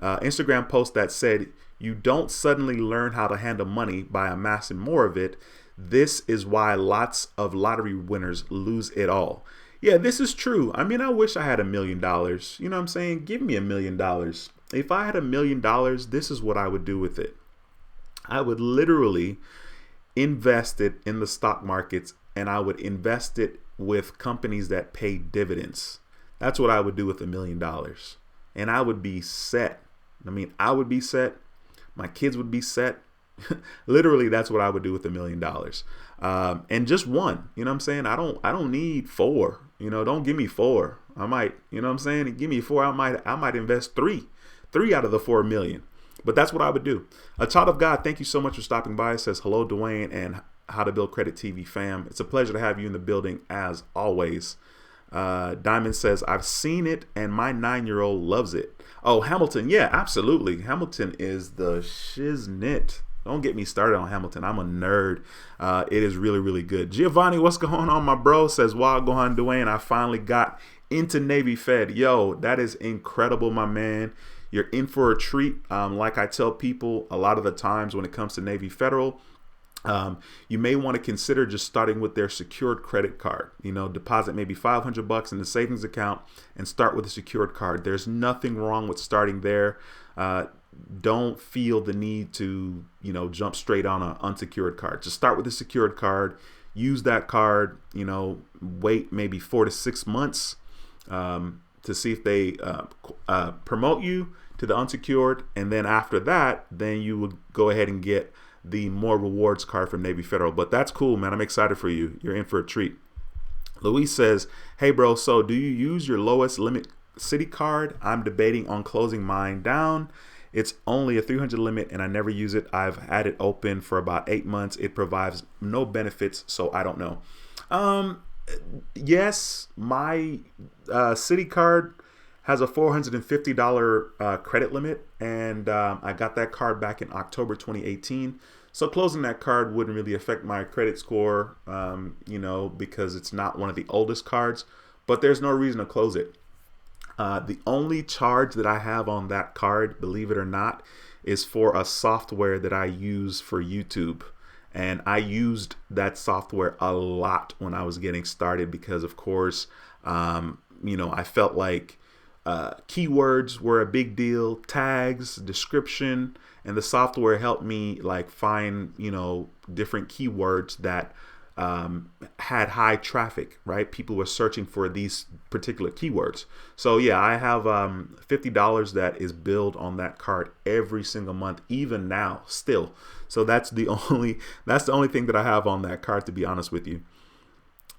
Instagram post that said, you don't suddenly learn how to handle money by amassing more of it. This is why lots of lottery winners lose it all. Yeah, this is true. I mean, I wish I had $1 million. You know what I'm saying? Give me $1 million. If I had $1 million, this is what I would do with it. I would literally invest it in the stock markets, and I would invest it with companies that pay dividends. That's what I would do with $1 million. And I would be set. I mean, I would be set. My kids would be set. Literally, that's what I would do with $1 million. And just one, you know what I'm saying? I don't need 4, don't give me 4. I might, you know what I'm saying? Give me 4. I might invest 3 out of the 4 million. But that's what I would do. A child of God, thank you so much for stopping by. It says, hello, Duane and How to Build Credit TV fam. It's a pleasure to have you in the building as always. Diamond says, I've seen it and my 9-year-old loves it. Oh, Hamilton. Yeah, absolutely. Hamilton is the shiznit. Don't get me started on Hamilton. I'm a nerd. It is really, really good. Giovanni, what's going on, my bro? Says, wow, Gohan Duane, I finally got into Navy Fed. Yo, that is incredible, my man. You're in for a treat. Like I tell people a lot of the times when it comes to Navy Federal, you may want to consider just starting with their secured credit card. Deposit maybe $500 in the savings account and start with a secured card. There's nothing wrong with starting there. Don't feel the need to, jump straight on an unsecured card. Just start with a secured card. Use that card. Wait maybe 4 to 6 months to see if they promote you to the unsecured, and then after that, then you would go ahead and get the more rewards card from Navy Federal. But that's cool, man. I'm excited for you. You're in for a treat. Luis says, hey, bro, so do you use your lowest limit city card? I'm debating on closing mine down. It's only a 300 limit and I never use it. I've had it open for about 8 months. It provides no benefits, so I don't know. Yes, my city card has a $450 credit limit, and I got that card back in October 2018. So closing that card wouldn't really affect my credit score, because it's not one of the oldest cards, but there's no reason to close it. The only charge that I have on that card, believe it or not, is for a software that I use for YouTube. And I used that software a lot when I was getting started because, of course, I felt like keywords were a big deal, tags, description, and the software helped me find, different keywords that had high traffic, right? People were searching for these particular keywords. So yeah, I have $50 that is billed on that card every single month, even now still. So that's the only thing that I have on that card, to be honest with you.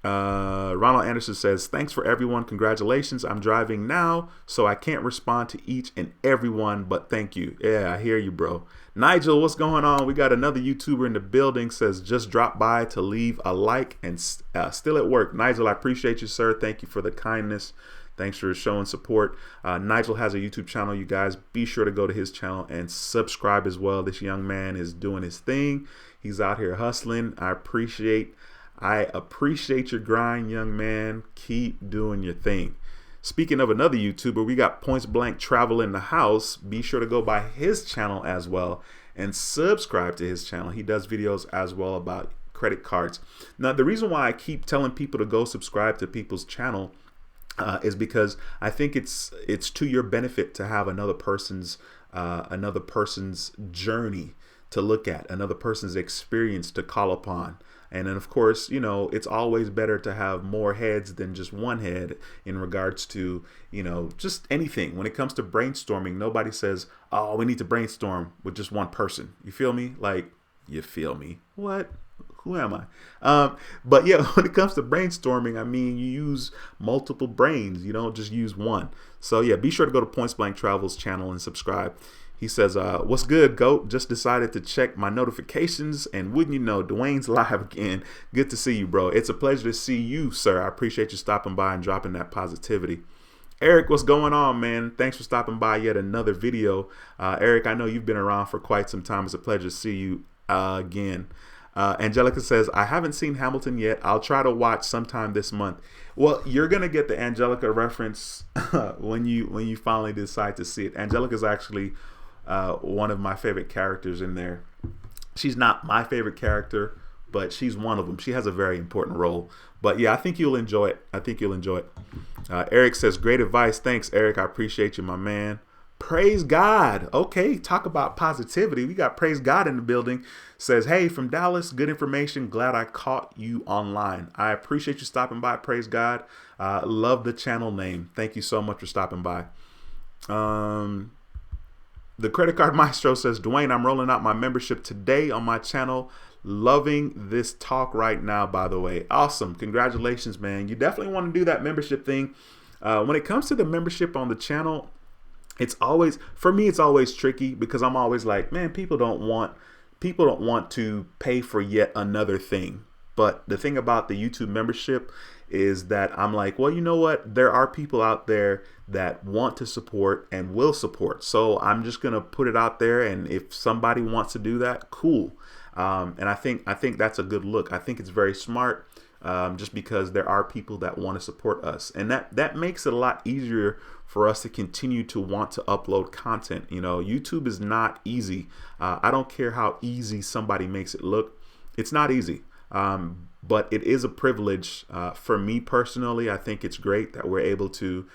Ronald Anderson says, thanks for everyone. Congratulations. I'm driving now, so I can't respond to each and every one, but thank you. Yeah, I hear you, bro. Nigel, what's going on? We got another YouTuber in the building. Says, just drop by to leave a like and still at work. Nigel, I appreciate you, sir. Thank you for the kindness. Thanks for showing support. Nigel has a YouTube channel, you guys. Be sure to go to his channel and subscribe as well. This young man is doing his thing. He's out here hustling. I appreciate your grind, young man. Keep doing your thing. Speaking of another YouTuber, we got Points Blank Travel in the house. Be sure to go by his channel as well and subscribe to his channel. He does videos as well about credit cards. Now, the reason why I keep telling people to go subscribe to people's channel is because I think it's to your benefit to have another person's journey to look at, another person's experience to call upon. And then, of course, you know, it's always better to have more heads than just one head in regards to, you know, just anything. When it comes to brainstorming, nobody says, oh, we need to brainstorm with just one person. You feel me? Like, you feel me? What? Who am I? But yeah, when it comes to brainstorming, I mean, you use multiple brains. You don't just use one. So yeah, be sure to go to Points Blank Travel's channel and subscribe. He says, what's good, GOAT? Just decided to check my notifications, and wouldn't you know, Duane's live again. Good to see you, bro. It's a pleasure to see you, sir. I appreciate you stopping by and dropping that positivity. Eric, what's going on, man? Thanks for stopping by yet another video. Eric, I know you've been around for quite some time. It's a pleasure to see you again. Angelica says, I haven't seen Hamilton yet. I'll try to watch sometime this month. Well, you're going to get the Angelica reference when you finally decide to see it. Angelica's actually one of my favorite characters in there. She's not my favorite character, but she's one of them. She has a very important role. But yeah, I think you'll enjoy it. I think you'll enjoy it. Eric says, great advice. Thanks, Eric. I appreciate you, my man. Praise God. Okay, talk about positivity. We got Praise God in the building. Says, hey, from Dallas, good information. Glad I caught you online. I appreciate you stopping by. Praise God. Love the channel name. Thank you so much for stopping by. The Credit Card Maestro says, Duane, I'm rolling out my membership today on my channel. Loving this talk right now, by the way. Awesome. Congratulations, man. You definitely want to do that membership thing. When it comes to the membership on the channel, it's always, for me, it's always tricky because I'm always like, man, people don't want to pay for yet another thing. But the thing about the YouTube membership is that I'm like, well, you know what? There are people out there that want to support and will support. So I'm just going to put it out there. And if somebody wants to do that, cool. And I think that's a good look. I think it's very smart. Just because there are people that want to support us, and that makes it a lot easier for us to continue to want to upload content. You know, YouTube is not easy. I don't care how easy somebody makes it look. It's not easy. But it is a privilege for me personally. I think it's great that we're able to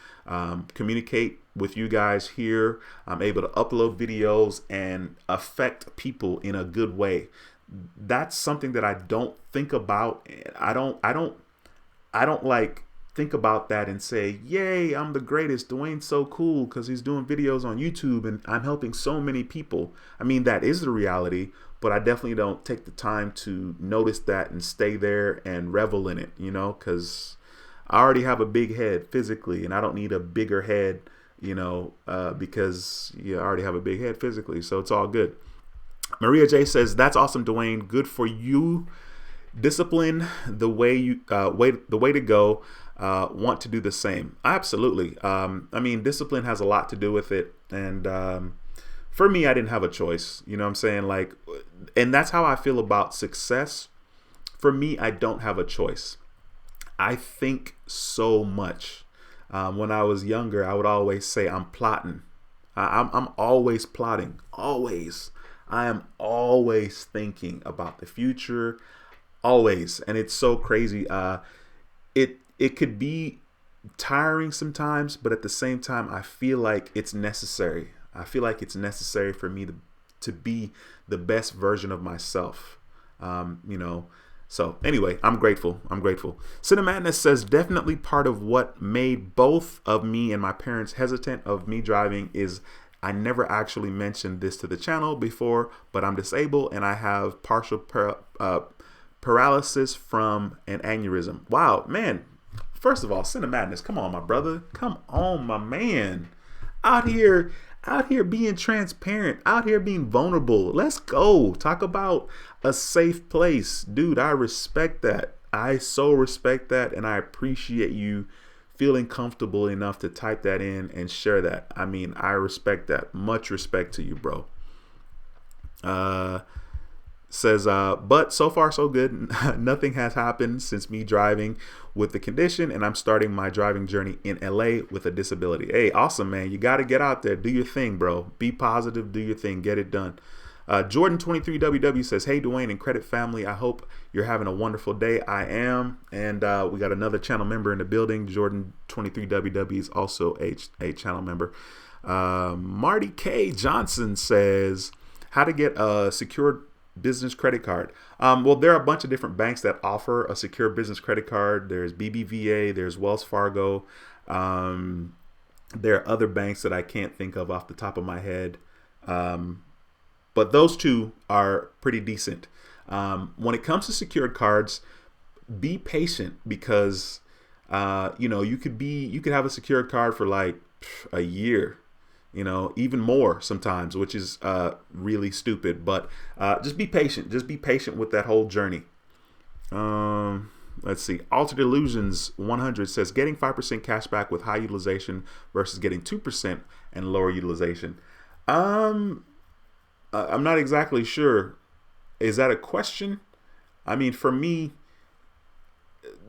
communicate with you guys here. I'm able to upload videos and affect people in a good way. That's something that I don't think about. I don't like think about that and say, yay, I'm the greatest. Duane's so cool because he's doing videos on YouTube and I'm helping so many people. I mean, that is the reality, but I definitely don't take the time to notice that and stay there and revel in it, you know, because I already have a big head physically and I don't need a bigger head, you know, because I already have a big head physically. So it's all good. Maria J says, that's awesome, Duane. Good for you. Discipline, the way to go. Want to do the same. Absolutely. I mean, discipline has a lot to do with it. And for me, I didn't have a choice. You know what I'm saying? Like, and that's how I feel about success. For me, I don't have a choice. I think so much. When I was younger, I would always say I'm plotting. I'm always plotting. Always. I am always thinking about the future. Always. And it's so crazy. It could be tiring sometimes, but at the same time, I feel like it's necessary. I feel like it's necessary for me to be the best version of myself. You know, so anyway, I'm grateful. Cinemadness says, definitely part of what made both of me and my parents hesitant of me driving is I never actually mentioned this to the channel before, but I'm disabled and I have partial paralysis from an aneurysm. Wow, man. First of all, Cinemadness, come on, my brother. Come on, my man. Out here being transparent, out here being vulnerable. Let's go. Talk about a safe place. Dude, I respect that. I so respect that, and I appreciate you feeling comfortable enough to type that in and share that. I mean, I respect that. Much respect to you, bro. Says, but so far so good. Nothing has happened since me driving with the condition, and I'm starting my driving journey in LA with a disability. Hey, awesome, man. You got to get out there. Do your thing, bro. Be positive. Do your thing. Get it done. Jordan 23WW says, hey, Duane and Credit family, I hope you're having a wonderful day. I am. And we got another channel member in the building. Jordan 23WW is also a channel member. Marty K. Johnson says, how to get a secured business credit card. Well, there are a bunch of different banks that offer a secure business credit card. There's BBVA, there's Wells Fargo. There are other banks that I can't think of off the top of my head. But those two are pretty decent. When it comes to secured cards, be patient because, you could have a secured card for like a year, even more sometimes, which is really stupid. But just be patient. Just be patient with that whole journey. Let's see. Altered Illusions 100 says getting 5% cash back with high utilization versus getting 2% and lower utilization. I'm not exactly sure. Is that a question? I mean, for me,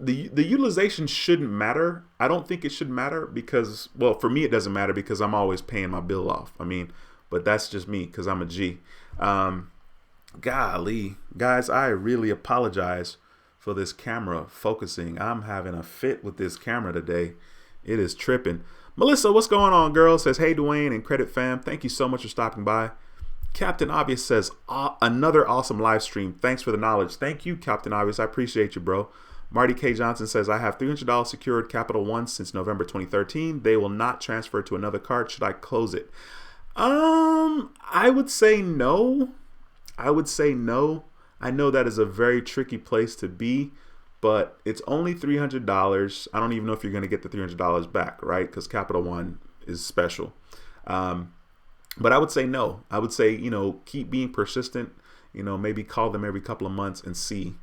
the utilization shouldn't matter. I don't think it should matter because, well, for me, it doesn't matter because I'm always paying my bill off. I mean, but that's just me because I'm a G. Golly, guys, I really apologize for this camera focusing. I'm having a fit with this camera today. It is tripping. Melissa, what's going on, girl? Says, hey, Duane and Credit fam. Thank you so much for stopping by. Captain Obvious says, another awesome live stream. Thanks for the knowledge. Thank you, Captain Obvious. I appreciate you, bro. Marty K. Johnson says, I have $300 secured Capital One since November 2013. They will not transfer to another card. Should I close it? I would say no. I would say no. I know that is a very tricky place to be, but it's only $300. I don't even know if you're going to get the $300 back, right? Because Capital One is special. But I would say no. I would say, keep being persistent. Maybe call them every couple of months and see.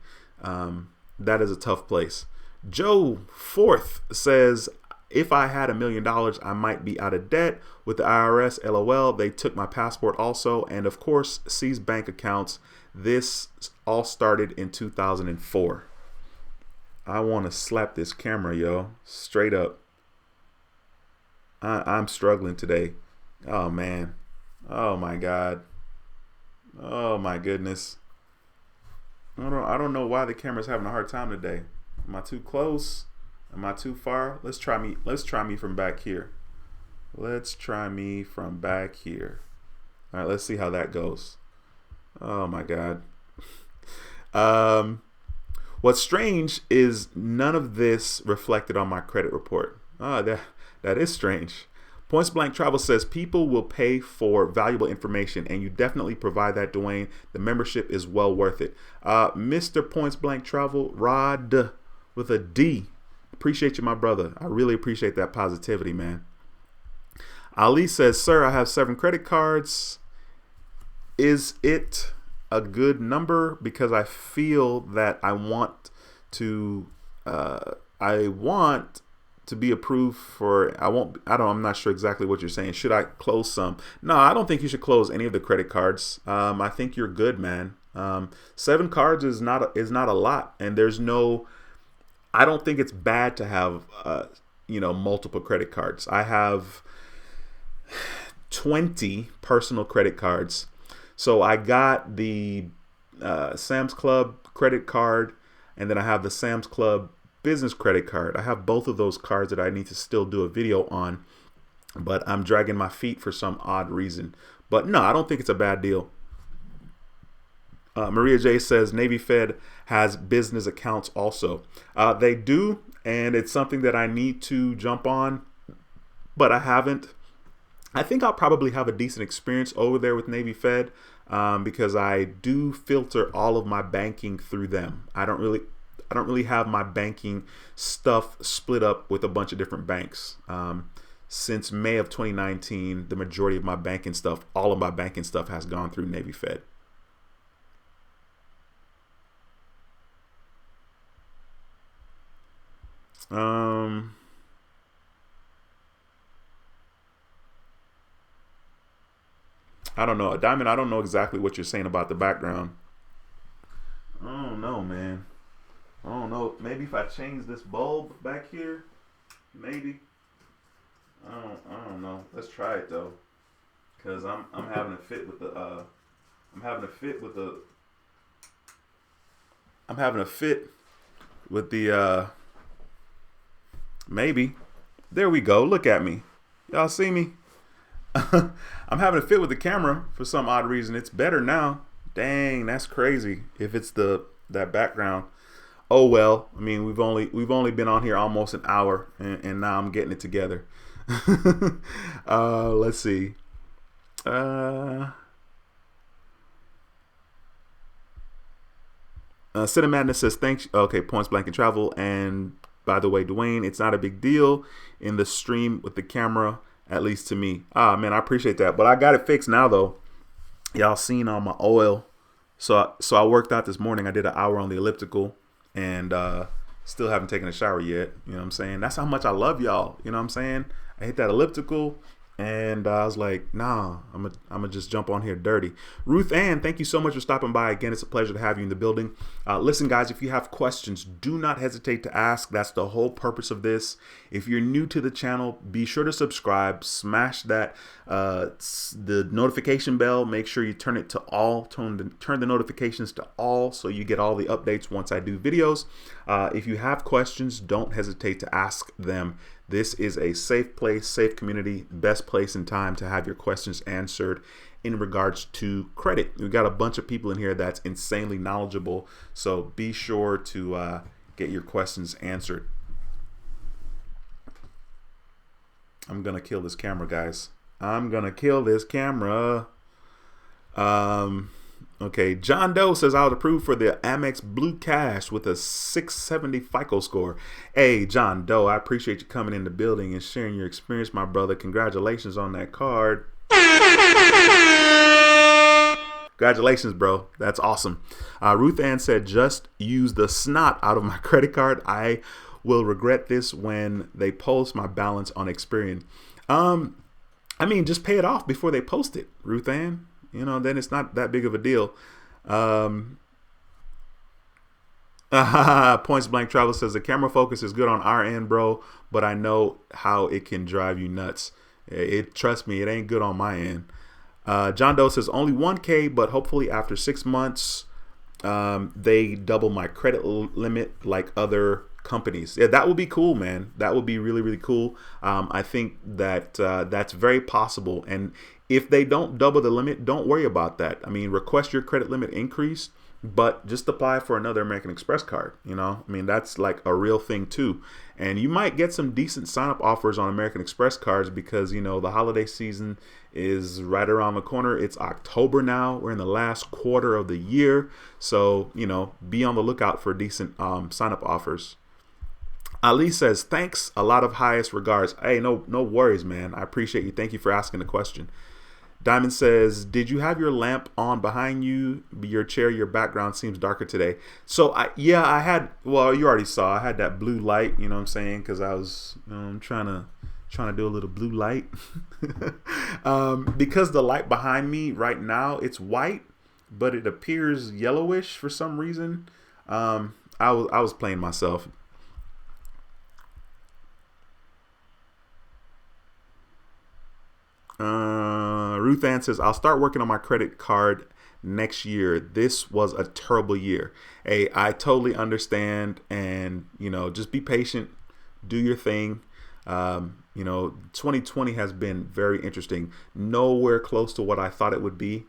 That is a tough place. Joe Fourth says, if I had $1 million, I might be out of debt with the IRS. LOL. They took my passport also. And of course, seized bank accounts. This all started in 2004. I want to slap this camera, yo. Straight up. I'm struggling today. Oh, man. Oh, my God. Oh, my goodness. I don't know why the camera's having a hard time today. Am I too close? Am I too far? Let's try me from back here. Let's try me from back here. All right, let's see how that goes. Oh my God. What's strange is none of this reflected on my credit report. That is strange. Points Blank Travel says people will pay for valuable information, and you definitely provide that, Duane. The membership is well worth it. Mr. Points Blank Travel, Rod with a D. Appreciate you, my brother. I really appreciate that positivity, man. Ali says, sir, I have 7 credit cards. Is it a good number? Because I feel that I want to be approved for, I'm not sure exactly what you're saying. Should I close some? No, I don't think you should close any of the credit cards. I think you're good, man. 7 cards is not a lot. And I don't think it's bad to have, multiple credit cards. I have 20 personal credit cards. So I got the Sam's Club credit card, and then I have the Sam's Club business credit card. I have both of those cards that I need to still do a video on, but I'm dragging my feet for some odd reason. But no, I don't think it's a bad deal. Maria J says Navy Fed has business accounts also. They do, and it's something that I need to jump on, but I haven't. I think I'll probably have a decent experience over there with Navy Fed because I do filter all of my banking through them. I don't really have my banking stuff split up with a bunch of different banks. Since May of 2019, the majority of my banking stuff, all of my banking stuff has gone through Navy Fed. I don't know. Diamond, I don't know exactly what you're saying about the background. I don't know, man. I don't know. Maybe if I change this bulb back here, maybe. I don't know. Let's try it though, cause I'm having a fit with the I'm having a fit with the. I'm having a fit with the. Maybe. There we go. Look at me. Y'all see me? I'm having a fit with the camera for some odd reason. It's better now. Dang, that's crazy. If it's that background. Oh well. I mean, we've only been on here almost an hour, and now I'm getting it together. Let's see. Cinemadness says thanks. Okay, points blank and travel. And by the way, Duane, it's not a big deal in the stream with the camera, at least to me. Ah, man, I appreciate that. But I got it fixed now, though. Y'all seen all my oil. So I worked out this morning. I did an hour on the elliptical, and still haven't taken a shower yet. You know what I'm saying? That's how much I love y'all. You know what I'm saying? I hit that elliptical, and I was like, nah, I'm gonna just jump on here dirty. Ruth Ann, thank you so much for stopping by. Again, it's a pleasure to have you in the building. Listen, guys, if you have questions, do not hesitate to ask. That's the whole purpose of this. If you're new to the channel, be sure to subscribe, smash that the notification bell. Make sure you turn it to all, turn the notifications to all, so you get all the updates once I do videos. If you have questions, don't hesitate to ask them. This is a safe place, safe community, best place and time to have your questions answered in regards to credit. We've got a bunch of people in here that's insanely knowledgeable, so be sure to get your questions answered. I'm gonna kill this camera, guys. I'm gonna kill this camera. Okay, John Doe says I was approved for the Amex Blue Cash with a 670 FICO score. Hey, John Doe, I appreciate you coming in the building and sharing your experience, my brother. Congratulations on that card. Congratulations, bro. That's awesome. Ruth Ann said, just use the snot out of my credit card. I will regret this when they post my balance on Experian. I mean, just pay it off before they post it, Ruth Ann. You know, then it's not that big of a deal. Points blank travel says the camera focus is good on our end, bro, but I know how it can drive you nuts. Trust me, it ain't good on my end. John Doe says only 1K, but hopefully after 6 months, they double my credit limit like other companies. Yeah, that would be cool, man. That would be really, really cool. I think that that's very possible. And if they don't double the limit, don't worry about that. I mean, request your credit limit increase, but just apply for another American Express card. You know, I mean, that's like a real thing too. And you might get some decent sign-up offers on American Express cards because, you know, the holiday season is right around the corner. It's October now. We're in the last quarter of the year. So, you know, be on the lookout for decent sign-up offers. Ali says, thanks. A lot of highest regards. Hey, no worries, man. I appreciate you. Thank you for asking the question. Diamond says, did you have your lamp on behind you, your chair, your background seems darker today? So I had, well, you already saw, I had that blue light, you know what I'm saying? Cause I was, you know, I'm trying to do a little blue light. Because the light behind me right now, it's white, but it appears yellowish for some reason. I was playing myself. Ruth Ann says, I'll start working on my credit card next year. This was a terrible year. Hey, I totally understand. And, you know, just be patient, do your thing. You know, 2020 has been very interesting. Nowhere close to what I thought it would be.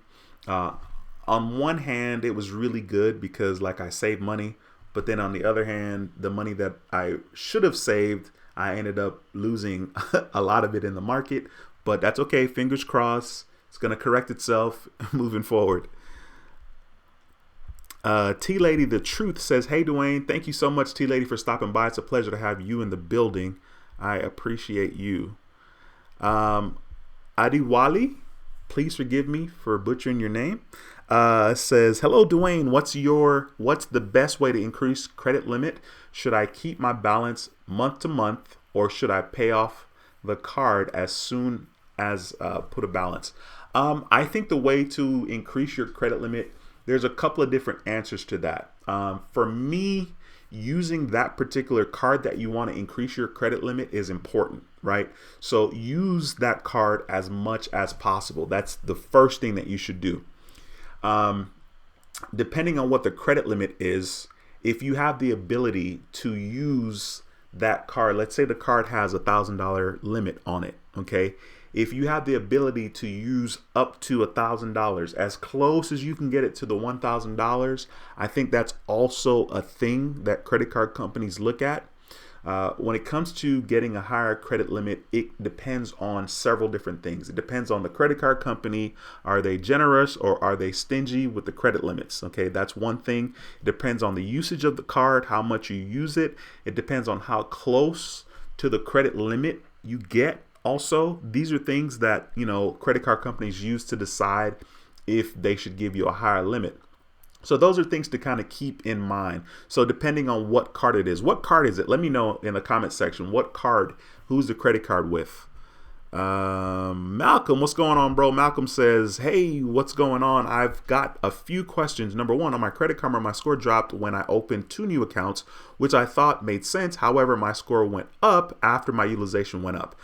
On one hand, it was really good because like I saved money, but then on the other hand, the money that I should have saved, I ended up losing a lot of it in the market. But that's okay. Fingers crossed. It's going to correct itself moving forward. T-Lady The Truth says, hey, Duane, thank you so much, T-Lady, for stopping by. It's a pleasure to have you in the building. I appreciate you. Adiwali, please forgive me for butchering your name, says, hello, Duane. What's the best way to increase credit limit? Should I keep my balance month to month, or should I pay off the card as soon as put a balance? I think the way to increase your credit limit, there's a couple of different answers to that. For me, using that particular card that you want to increase your credit limit is important, right? So use that card as much as possible. That's the first thing that you should do. Depending on what the credit limit is, if you have the ability to use that card, let's say the card has $1,000 limit on it. Okay. If you have the ability to use up to $1,000, as close as you can get it to the $1,000, I think that's also a thing that credit card companies look at. When it comes to getting a higher credit limit, it depends on several different things. It depends on the credit card company. Are they generous or are they stingy with the credit limits? Okay, that's one thing. It depends on the usage of the card, how much you use it. It depends on how close to the credit limit you get. Also, these are things that, credit card companies use to decide if they should give you a higher limit. So those are things to kind of keep in mind. So depending on what card it is, what card is it? Let me know in the comment section. What card? Who's the credit card with? Malcolm, what's going on, bro? Malcolm says, hey, what's going on? I've got a few questions. Number one, on my Credit Karma, my score dropped when I opened 2 new accounts, which I thought made sense. However, my score went up after my utilization went up.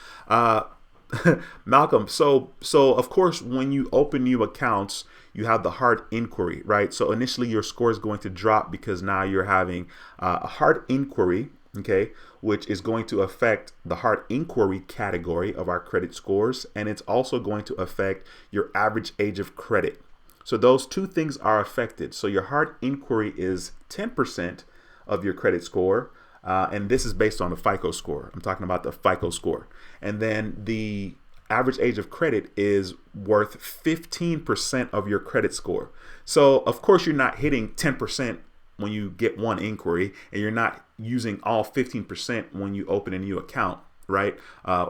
Malcolm, so of course, when you open new accounts, you have the hard inquiry, right? So initially your score is going to drop because now you're having a hard inquiry, okay, which is going to affect the hard inquiry category of our credit scores. And it's also going to affect your average age of credit. So those two things are affected. So your hard inquiry is 10% of your credit score. And this is based on the FICO score. I'm talking about the FICO score. And then the average age of credit is worth 15% of your credit score. So of course you're not hitting 10% when you get one inquiry, and you're not using all 15% when you open a new account, right?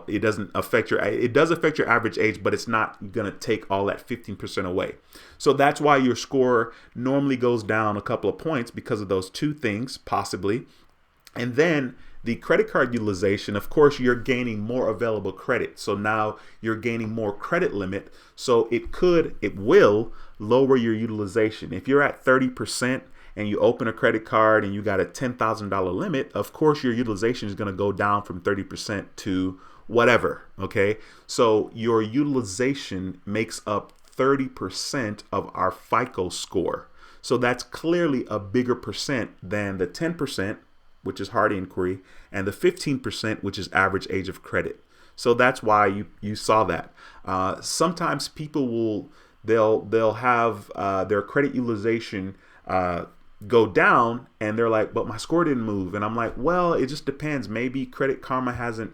It doesn't affect it does affect your average age, but it's not going to take all that 15% away. So that's why your score normally goes down a couple of points because of those two things, possibly. And then the credit card utilization, of course, you're gaining more available credit. So now you're gaining more credit limit. So it will lower your utilization. If you're at 30% and you open a credit card and you got a $10,000 limit, of course, your utilization is going to go down from 30% to whatever. Okay. So your utilization makes up 30% of our FICO score. So that's clearly a bigger percent than the 10%, which is hard inquiry, and the 15%, which is average age of credit. So that's why you saw that. Sometimes people they'll have their credit utilization go down, and they're like, but my score didn't move. And I'm like, well, it just depends. Maybe Credit Karma hasn't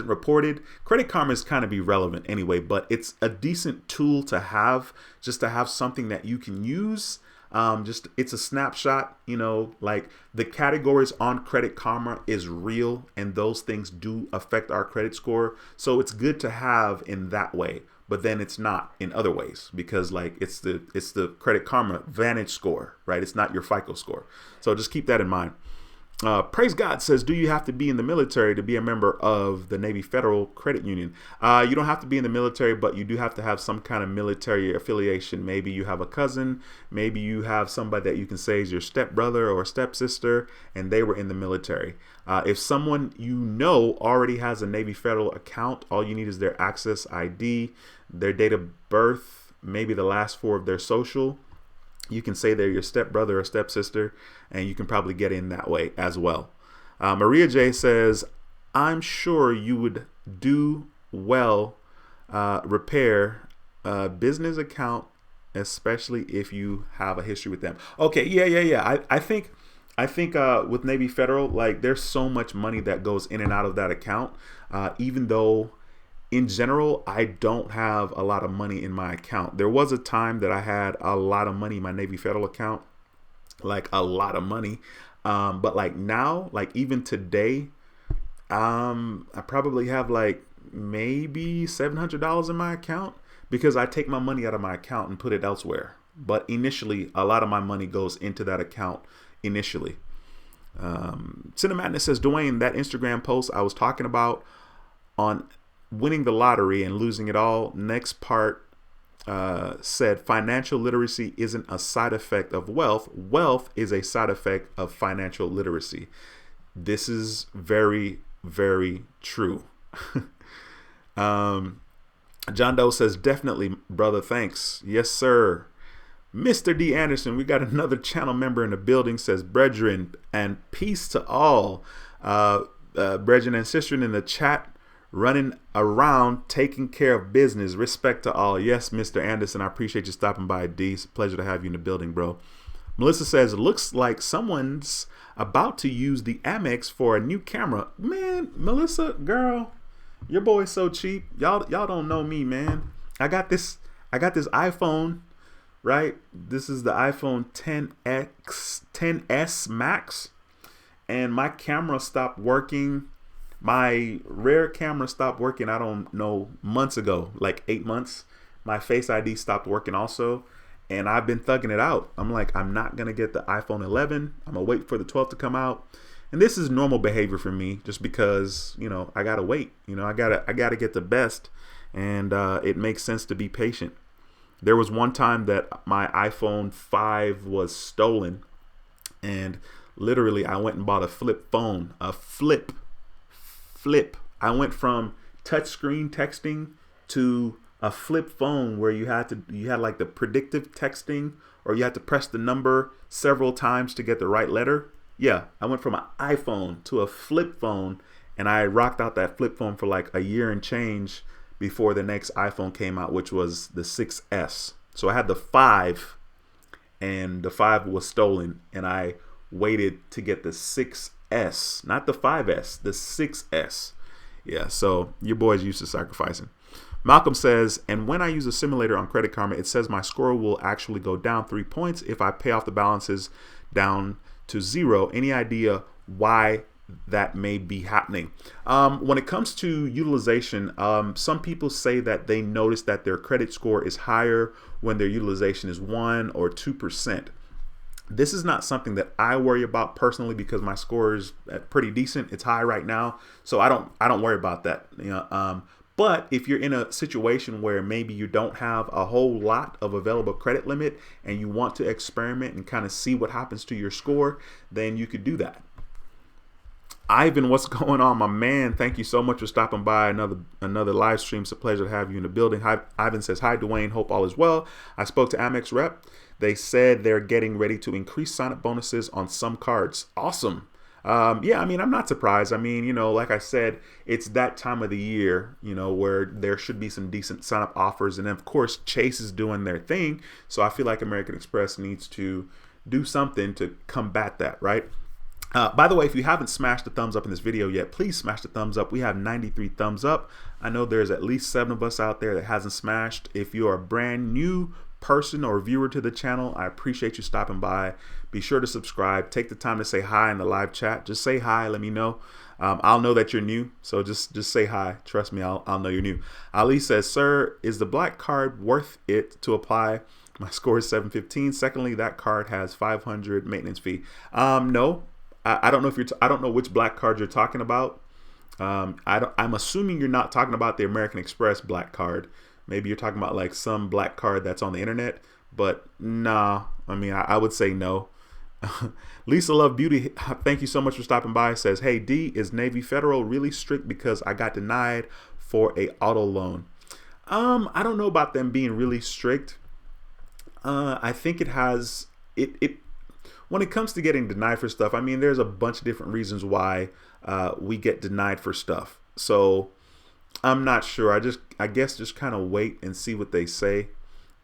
reported. Credit Karma is kind of irrelevant anyway, but it's a decent tool to have, just to have something that you can use. It's a snapshot, like the categories on Credit Karma is real, and those things do affect our credit score. So it's good to have in that way, but then it's not in other ways, because like it's the Credit Karma Vantage score, right? It's not your FICO score. So just keep that in mind. Praise God says, do you have to be in the military to be a member of the Navy Federal Credit Union? You don't have to be in the military, but you do have to have some kind of military affiliation. Maybe you have a cousin, maybe you have somebody that you can say is your stepbrother or stepsister, and they were in the military. If someone already has a Navy Federal account, all you need is their access ID, their date of birth, maybe the last 4 of their social. You can say they're your stepbrother or stepsister, and you can probably get in that way as well. Maria J says, I'm sure you would do well repair a business account, especially if you have a history with them. Okay, yeah. I think with Navy Federal, like there's so much money that goes in and out of that account, even though in general, I don't have a lot of money in my account. There was a time that I had a lot of money in my Navy Federal account, like a lot of money. But like now, like even today, I probably have like maybe $700 in my account, because I take my money out of my account and put it elsewhere. But initially, a lot of my money goes into that account initially. Cinemadness says, Duane, that Instagram post I was talking about on winning the lottery and losing it all, next part said financial literacy isn't a side effect of wealth. Wealth is a side effect of financial literacy. This is very, very true. John Doe says, definitely, brother. Thanks. Yes, sir. Mr. D. Anderson, we got another channel member in the building, says, brethren, and peace to all. Brethren and sisters in the chat, running around, taking care of business. Respect to all. Yes, Mr. Anderson, I appreciate you stopping by, D. It's a pleasure to have you in the building, bro. Melissa says, looks like someone's about to use the Amex for a new camera. Man, Melissa, girl, your boy's so cheap. Y'all don't know me, man. I got this iPhone, right? This is the iPhone 10s Max, and my camera stopped working. My rear camera stopped working, I don't know, months ago, like 8 months. My Face ID stopped working also, and I've been thugging it out. I'm like, I'm not gonna get the iPhone 11. I'm gonna wait for the 12 to come out. And this is normal behavior for me, just because, you know, I gotta wait. You know, I gotta get the best, and it makes sense to be patient. There was one time that my iPhone 5 was stolen, and literally I went and bought a flip phone, a flip. I went from touchscreen texting to a flip phone where you had like the predictive texting, or you had to press the number several times to get the right letter. Yeah, I went from an iPhone to a flip phone, and I rocked out that flip phone for like a year and change before the next iPhone came out, which was the 6S. So I had the 5, and the 5 was stolen, and I waited to get the 6S, not the 5S, the 6S. Yeah, so your boy's used to sacrificing. Malcolm says, and when I use a simulator on Credit Karma, it says my score will actually go down 3 points if I pay off the balances down to 0. Any idea why that may be happening? When it comes to utilization, some people say that they notice that their credit score is higher when their utilization is 1 or 2%. This is not something that I worry about personally, because my score is pretty decent. It's high right now, so I don't worry about that. You know, but if you're in a situation where maybe you don't have a whole lot of available credit limit and you want to experiment and kind of see what happens to your score, then you could do that. Ivan, what's going on, my man? Thank you so much for stopping by another live stream. It's a pleasure to have you in the building. Ivan says, hi, Duane. Hope all is well. I spoke to Amex rep. They said they're getting ready to increase sign-up bonuses on some cards. Awesome. Yeah, I mean, I'm not surprised. I mean, you know, like I said, it's that time of the year, you know, where there should be some decent sign-up offers. And then, of course, Chase is doing their thing. So I feel like American Express needs to do something to combat that, right? By the way, if you haven't smashed the thumbs up in this video yet, please smash the thumbs up. We have 93 thumbs up. I know there's at least 7 of us out there that hasn't smashed. If you're a brand new person or viewer to the channel, I appreciate you stopping by. Be sure to subscribe. Take the time to say hi in the live chat. Just say hi. Let me know. I'll know that you're new. So just say hi. Trust me, I'll know you're new. Ali says, sir, is the black card worth it to apply? My score is 715. Secondly, that card has 500 maintenance fee. No. I don't know I don't know which black card you're talking about. I'm assuming you're not talking about the American Express black card. Maybe you're talking about like some black card that's on the internet, but nah, I mean, I would say no. Lisa Love Beauty, thank you so much for stopping by. Says, hey D, is Navy Federal really strict because I got denied for a auto loan? I don't know about them being really strict. I think it has, when it comes to getting denied for stuff, I mean, there's a bunch of different reasons why we get denied for stuff. So I'm not sure. I guess just kind of wait and see what they say.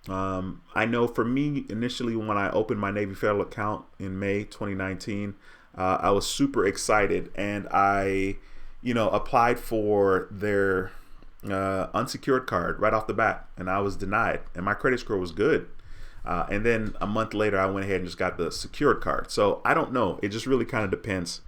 I know for me, initially when I opened my Navy Federal account in May 2019, I was super excited, and I, applied for their unsecured card right off the bat, and I was denied, and my credit score was good. And then a month later, I went ahead and just got the secured card. So I don't know. It just really kind of depends.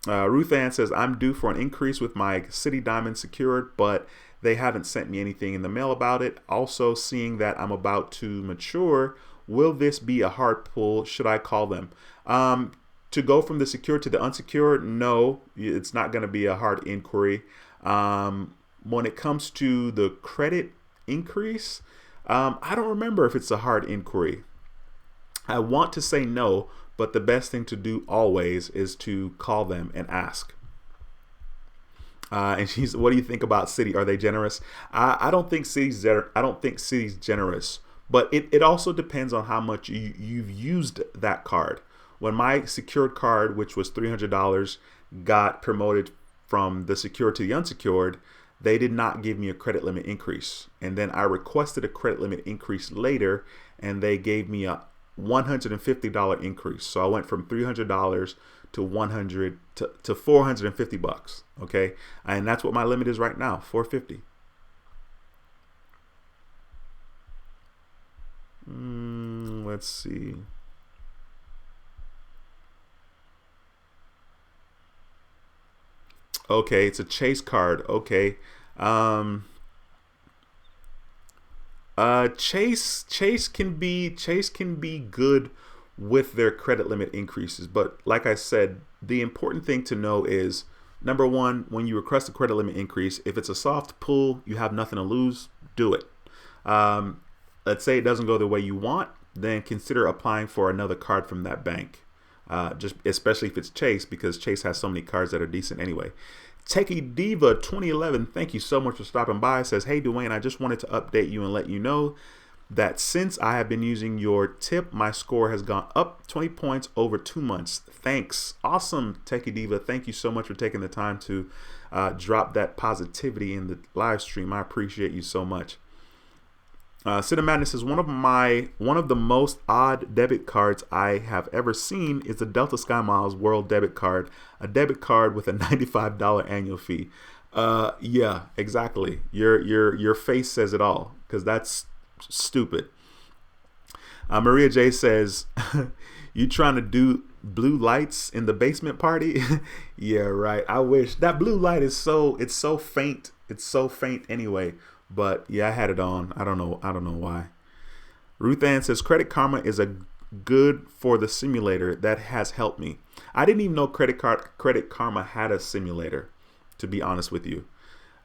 Ruth Ann says, I'm due for an increase with my City Diamond secured, but they haven't sent me anything in the mail about it. Also, seeing that I'm about to mature, will this be a hard pull? Should I call them? To go from the secured to the unsecured, no, it's not going to be a hard inquiry. When it comes to the credit increase, I don't remember if it's a hard inquiry. I want to say no, but the best thing to do always is to call them and ask. And what do you think about Citi? Are they generous? I don't think Citi's generous, But it also depends on how much you've used that card. When my secured card, which was $300, got promoted from the secured to the unsecured, they did not give me a credit limit increase. And then I requested a credit limit increase later, and they gave me a $150 increase. So I went from $300 to $450. Okay, and that's what my limit is right now, $450. Let's see. Okay, it's a Chase card. Okay. Chase can be good with their credit limit increases, but like I said, the important thing to know is, number one, when you request a credit limit increase, if it's a soft pull, you have nothing to lose, do it. Let's say it doesn't go the way you want, then consider applying for another card from that bank. Just especially if it's Chase, because Chase has so many cards that are decent anyway. Techie Diva 2011, thank you so much for stopping by. Says, hey Duane, I just wanted to update you and let you know that since I have been using your tip, my score has gone up 20 points over 2 months. Thanks. Awesome, Techie Diva. Thank you so much for taking the time to drop that positivity in the live stream. I appreciate you so much. Sid Madness says, one of the most odd debit cards I have ever seen is the Delta Skymiles World debit card, a debit card with a $95 annual fee. Yeah, exactly. Your face says it all, because that's stupid. Maria J says, you trying to do blue lights in the basement party? Yeah, right. I wish. That blue light is it's so faint. It's so faint anyway. But yeah, I had it on. I don't know why. Ruth Ann says, Credit Karma is a good for the simulator. That has helped me. I didn't even know Credit Karma had a simulator, to be honest with you.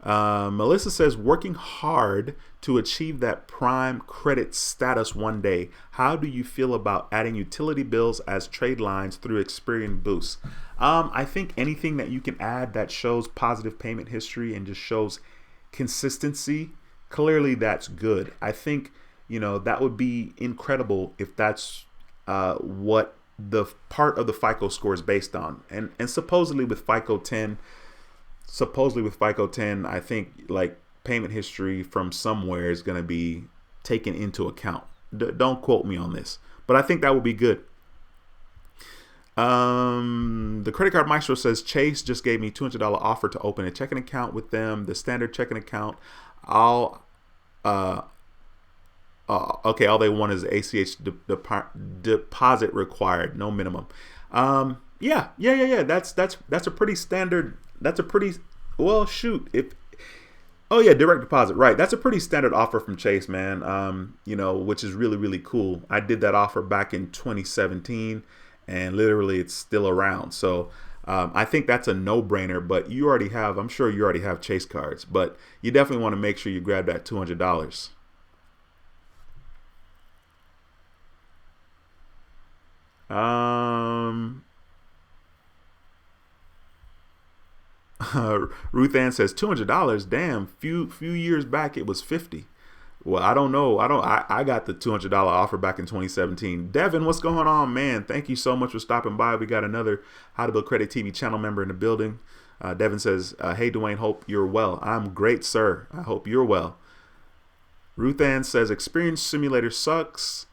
Melissa says, working hard to achieve that prime credit status one day. How do you feel about adding utility bills as trade lines through Experian Boost? I think anything that you can add that shows positive payment history and just shows consistency, clearly that's good. I think, that would be incredible if that's what the part of the FICO score is based on. And supposedly with FICO 10, I think like payment history from somewhere is going to be taken into account. Don't quote me on this, but I think that would be good. The Credit Card Maestro says, Chase just gave me $200 offer to open a checking account with them, the standard checking account. All they want is ACH deposit required, no minimum. Yeah. That's a pretty standard. Direct deposit, right? That's a pretty standard offer from Chase, man. Which is really, really cool. I did that offer back in 2017. And literally it's still around. So I think that's a no-brainer, but I'm sure you already have Chase cards, but you definitely want to make sure you grab that $200. Ruth Ann says $200. Damn, few years back it was $50. Well, I don't know. I got the $200 offer back in 2017. Devin, what's going on, man? Thank you so much for stopping by. We got another How to Build Credit TV channel member in the building. Devin says, hey, Duane, hope you're well. I'm great, sir. I hope you're well. Ruth Ann says, Experience Simulator sucks.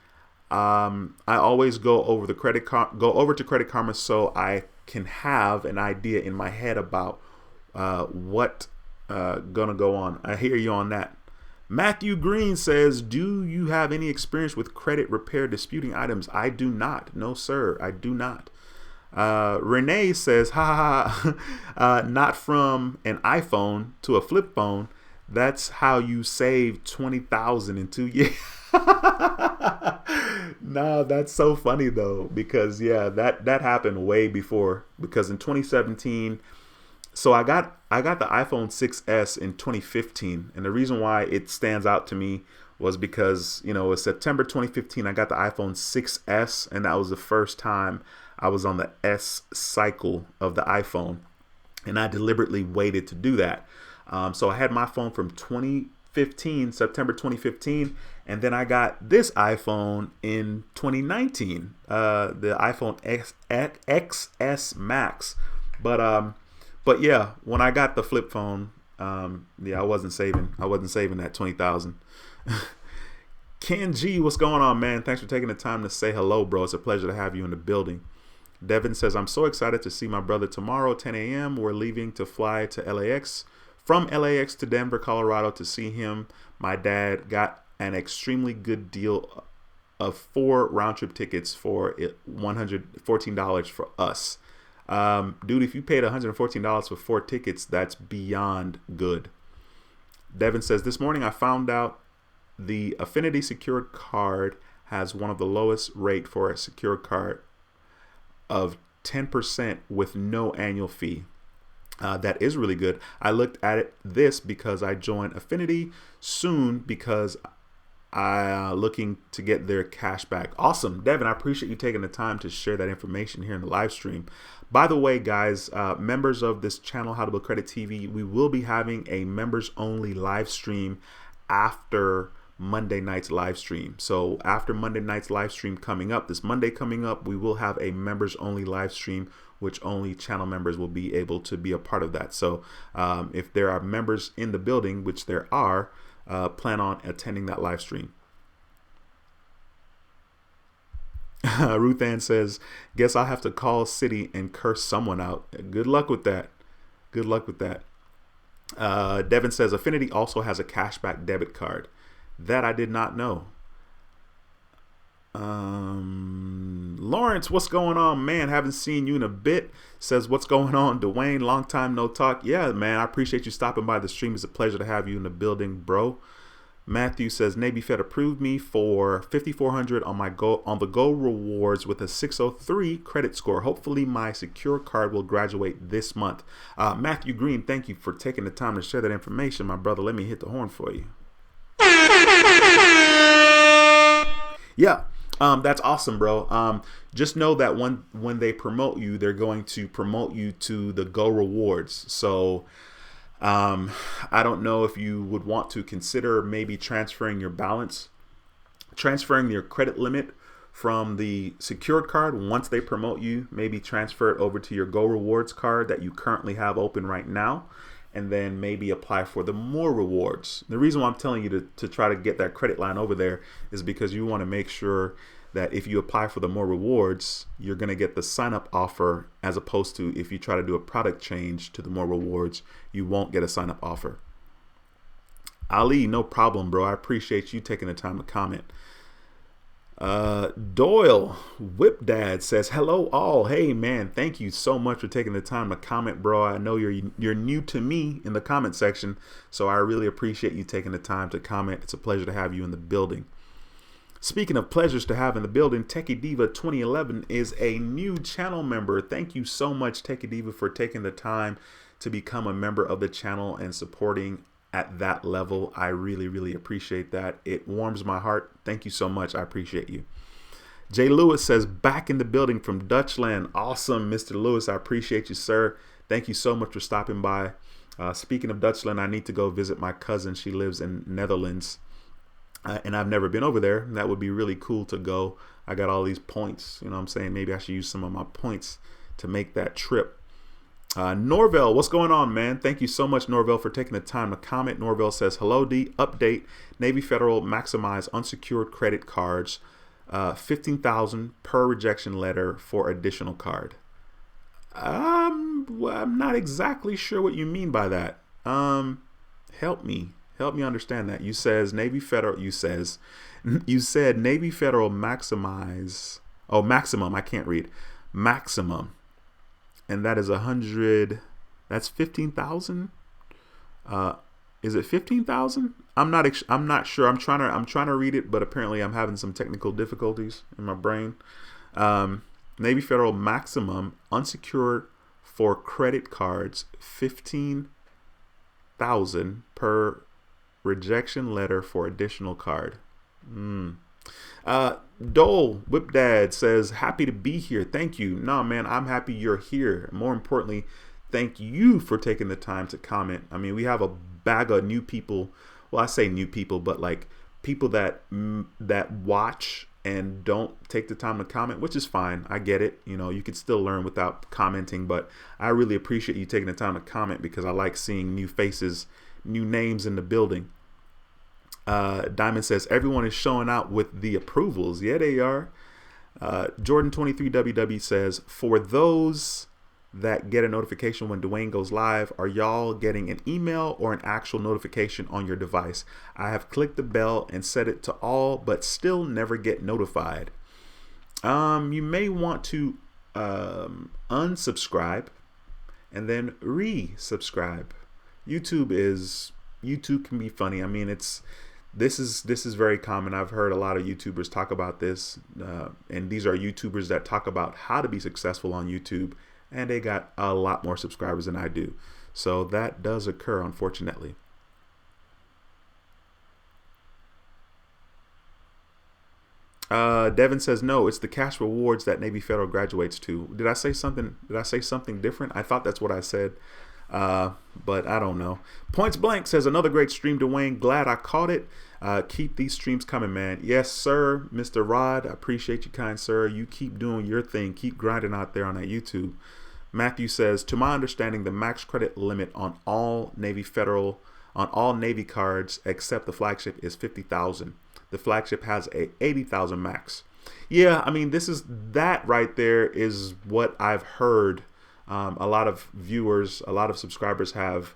I always go over to Credit Karma so I can have an idea in my head about what gonna go on. I hear you on that. Matthew Green says, do you have any experience with credit repair disputing items? I do not. No, sir, I do not. Renee says, not from an iPhone to a flip phone. That's how you save 20,000 in 2 years. No, that's so funny though, because yeah, that happened way before, because in 2017, so I got the iPhone 6s in 2015, and the reason why it stands out to me was because, it was September 2015, I got the iPhone 6s, and that was the first time I was on the S cycle of the iPhone, and I deliberately waited to do that. So I had my phone from 2015 2015, September 2015, and then I got this iPhone in 2019, the iPhone XS Max. But yeah, when I got the flip phone, yeah, I wasn't saving that 20,000. Ken G, what's going on, man? Thanks for taking the time to say hello, bro. It's a pleasure to have you in the building. Devin says, I'm so excited to see my brother tomorrow, 10 a.m. We're leaving to fly to LAX, from LAX to Denver, Colorado to see him. My dad got an extremely good deal of 4 round-trip tickets for $114 for us. Dude, if you paid $114 for 4 tickets, that's beyond good. Devin says, this morning I found out the Affinity secured card has one of the lowest rate for a secured card of 10% with no annual fee. That is really good. I looked at this because I joined Affinity soon because I looking to get their cash back. Awesome. Devin, I appreciate you taking the time to share that information here in the live stream. By the way, guys, members of this channel, How to Build Credit TV, we will be having a members only live stream after Monday night's live stream. So after Monday night's live stream coming up, this Monday coming up, we will have a members only live stream, which only channel members will be able to be a part of that. So if there are members in the building, which there are, plan on attending that live stream. Ruth Ann says, guess I'll have to call Citi and curse someone out. Good luck with that. Good luck with that. Devin says, Affinity also has a cashback debit card. That I did not know. Lawrence, what's going on, man? Haven't seen you in a bit. Says, what's going on, Duane? Long time no talk. Yeah, man, I appreciate you stopping by the stream. It's a pleasure to have you in the building, bro. Matthew says, Navy Fed approved me for $5,400 on the Go Rewards with a 603 credit score. Hopefully my secure card will graduate this month. Matthew Green, thank you for taking the time to share that information, my brother. Let me hit the horn for you. Yeah, that's awesome, bro. Just know that when they promote you, they're going to promote you to the Go Rewards. So I don't know if you would want to consider maybe transferring your balance, transferring your credit limit from the secured card. Once they promote you, maybe transfer it over to your Go Rewards card that you currently have open right now, and then maybe apply for the more rewards. The reason why I'm telling you to try to get that credit line over there is because you want to make sure that if you apply for the more rewards, you're going to get the sign up offer, as opposed to if you try to do a product change to the more rewards, you won't get a sign up offer. Ali, no problem, bro. I appreciate you taking the time to comment. Doyle Whip Dad says, hello all. Hey man, thank you so much for taking the time to comment, bro. I know you're new to me in the comment section, so I really appreciate you taking the time to comment. It's a pleasure to have you in the building. Speaking of pleasures to have in the building, Techie Diva 2011 is a new channel member. Thank you so much, Techie Diva, for taking the time to become a member of the channel and supporting at that level. I really, really appreciate that. It warms my heart. Thank you so much. I appreciate you. Jay Lewis says, back in the building from Dutchland. Awesome, Mr. Lewis. I appreciate you, sir. Thank you so much for stopping by. Speaking of Dutchland, I need to go visit my cousin. She lives in Netherlands, and I've never been over there. That would be really cool to go. I got all these points. You know what I'm saying? Maybe I should use some of my points to make that trip. Norvell, what's going on, man? Thank you so much, Norvell, for taking the time to comment. Norvell says, hello, D. Update. Navy Federal maximize unsecured credit cards, $15,000 per rejection letter for additional card. I'm not exactly sure what you mean by that. Help me understand that. You says Navy Federal. You said Navy Federal maximize. Oh, maximum. I can't read. Maximum. And that is 100. That's 15,000. Is it 15,000? I'm not sure. I'm trying to read it, but apparently I'm having some technical difficulties in my brain. Navy Federal maximum unsecured for credit cards, 15,000 per rejection letter for additional card. Dole Whip Dad says, happy to be here. Thank you. No, man, I'm happy you're here. More importantly, thank you for taking the time to comment. I mean, we have a bag of new people well, I say new people, but like people that that watch and don't take the time to comment, which is fine. I get it. You know, you can still learn without commenting, but I really appreciate you taking the time to comment because I like seeing new faces, new names in the building. Diamond says everyone is showing out with the approvals. Yeah, they are. Jordan 23WW says, for those that get a notification when Duane goes live, are y'all getting an email or an actual notification on your device? I have clicked the bell and set it to all, but still never get notified. You may want to unsubscribe and then resubscribe. YouTube can be funny. I mean, this is very common. I've heard a lot of YouTubers talk about this, and these are YouTubers that talk about how to be successful on YouTube, and they got a lot more subscribers than I do. So that does occur, unfortunately. Devin says, no, it's the cash rewards that Navy Federal graduates to. Did I say something? Did I say something different? I thought that's what I said. But I don't know. Points Blank says, another great stream, Duane. Glad I caught it. Keep these streams coming, man. Yes, sir. Mr. Rod, I appreciate you, kind sir. You keep doing your thing. Keep grinding out there on that YouTube. Matthew says, to my understanding, the max credit limit on all Navy cards except the flagship is 50,000. The flagship has a 80,000 max. Yeah, I mean, that right there is what I've heard. A lot of viewers, a lot of subscribers have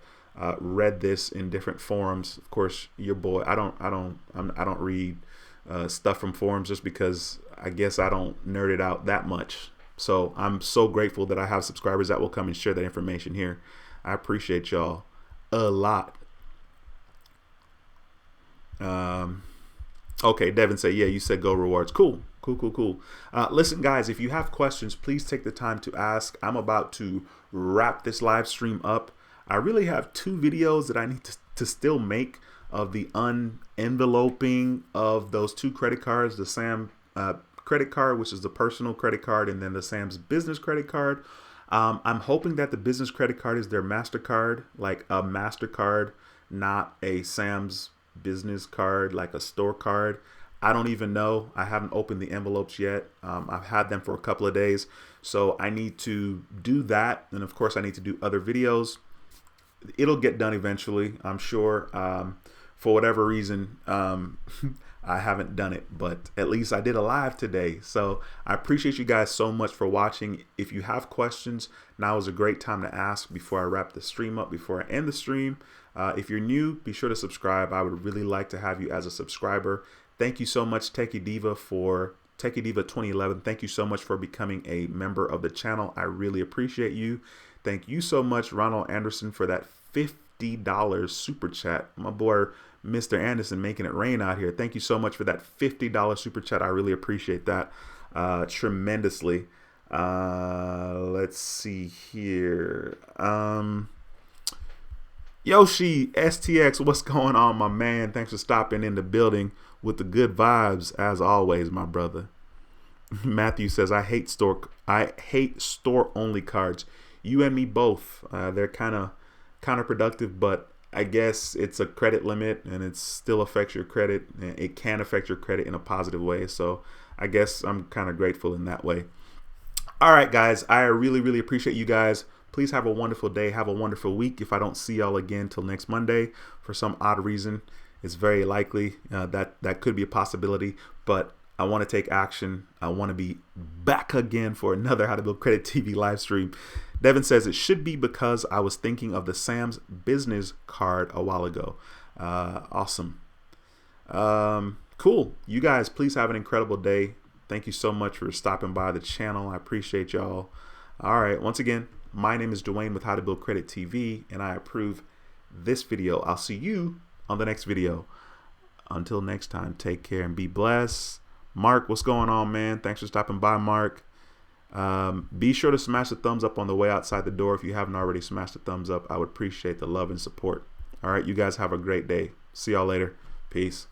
read this in different forums. Of course, your boy, I don't read stuff from forums just because I guess I don't nerd it out that much. So I'm so grateful that I have subscribers that will come and share that information here. I appreciate y'all a lot. Okay, Devin said, yeah, you said go rewards. Cool. Listen, guys, if you have questions, please take the time to ask. I'm about to wrap this live stream up. I really have 2 videos that I need to still make of the unenveloping of those 2 credit cards, the Sam credit card, which is the personal credit card, and then the Sam's business credit card. I'm hoping that the business credit card is their MasterCard, like a MasterCard, not a Sam's business card, like a store card. I don't even know. I haven't opened the envelopes yet. I've had them for a couple of days. So I need to do that. And of course, I need to do other videos. It'll get done eventually, I'm sure. For whatever reason, I haven't done it, but at least I did a live today. So I appreciate you guys so much for watching. If you have questions, now is a great time to ask before I wrap the stream up, before I end the stream. If you're new, be sure to subscribe. I would really like to have you as a subscriber. Thank you so much, Techie Diva 2011. Thank you so much for becoming a member of the channel. I really appreciate you. Thank you so much, Ronald Anderson, for that $50 super chat. My boy, Mr. Anderson, making it rain out here. Thank you so much for that $50 super chat. I really appreciate that tremendously. Let's see here. Yoshi STX, what's going on, my man? Thanks for stopping in the building with the good vibes as always, my brother. Matthew says, I hate store only cards. You and me both. They're kind of counterproductive, but I guess it's a credit limit and it still affects your credit. It can affect your credit in a positive way. So I guess I'm kind of grateful in that way. All right, guys, I really appreciate you guys. Please have a wonderful day. Have a wonderful week. If I don't see y'all again till next Monday for some odd reason, it's very likely that could be a possibility, but I want to take action. I want to be back again for another How to Build Credit TV live stream. Devin says, it should be because I was thinking of the Sam's business card a while ago. Awesome. Cool. You guys, please have an incredible day. Thank you so much for stopping by the channel. I appreciate y'all. All right. Once again, my name is Duane with How to Build Credit TV, and I approve this video. I'll see you on the next video. Until next time, take care and be blessed. Mark, what's going on, man? Thanks for stopping by, Mark. Be sure to smash the thumbs up on the way outside the door. If you haven't already smashed the thumbs up, I would appreciate the love and support. All right, you guys have a great day. See y'all later. Peace.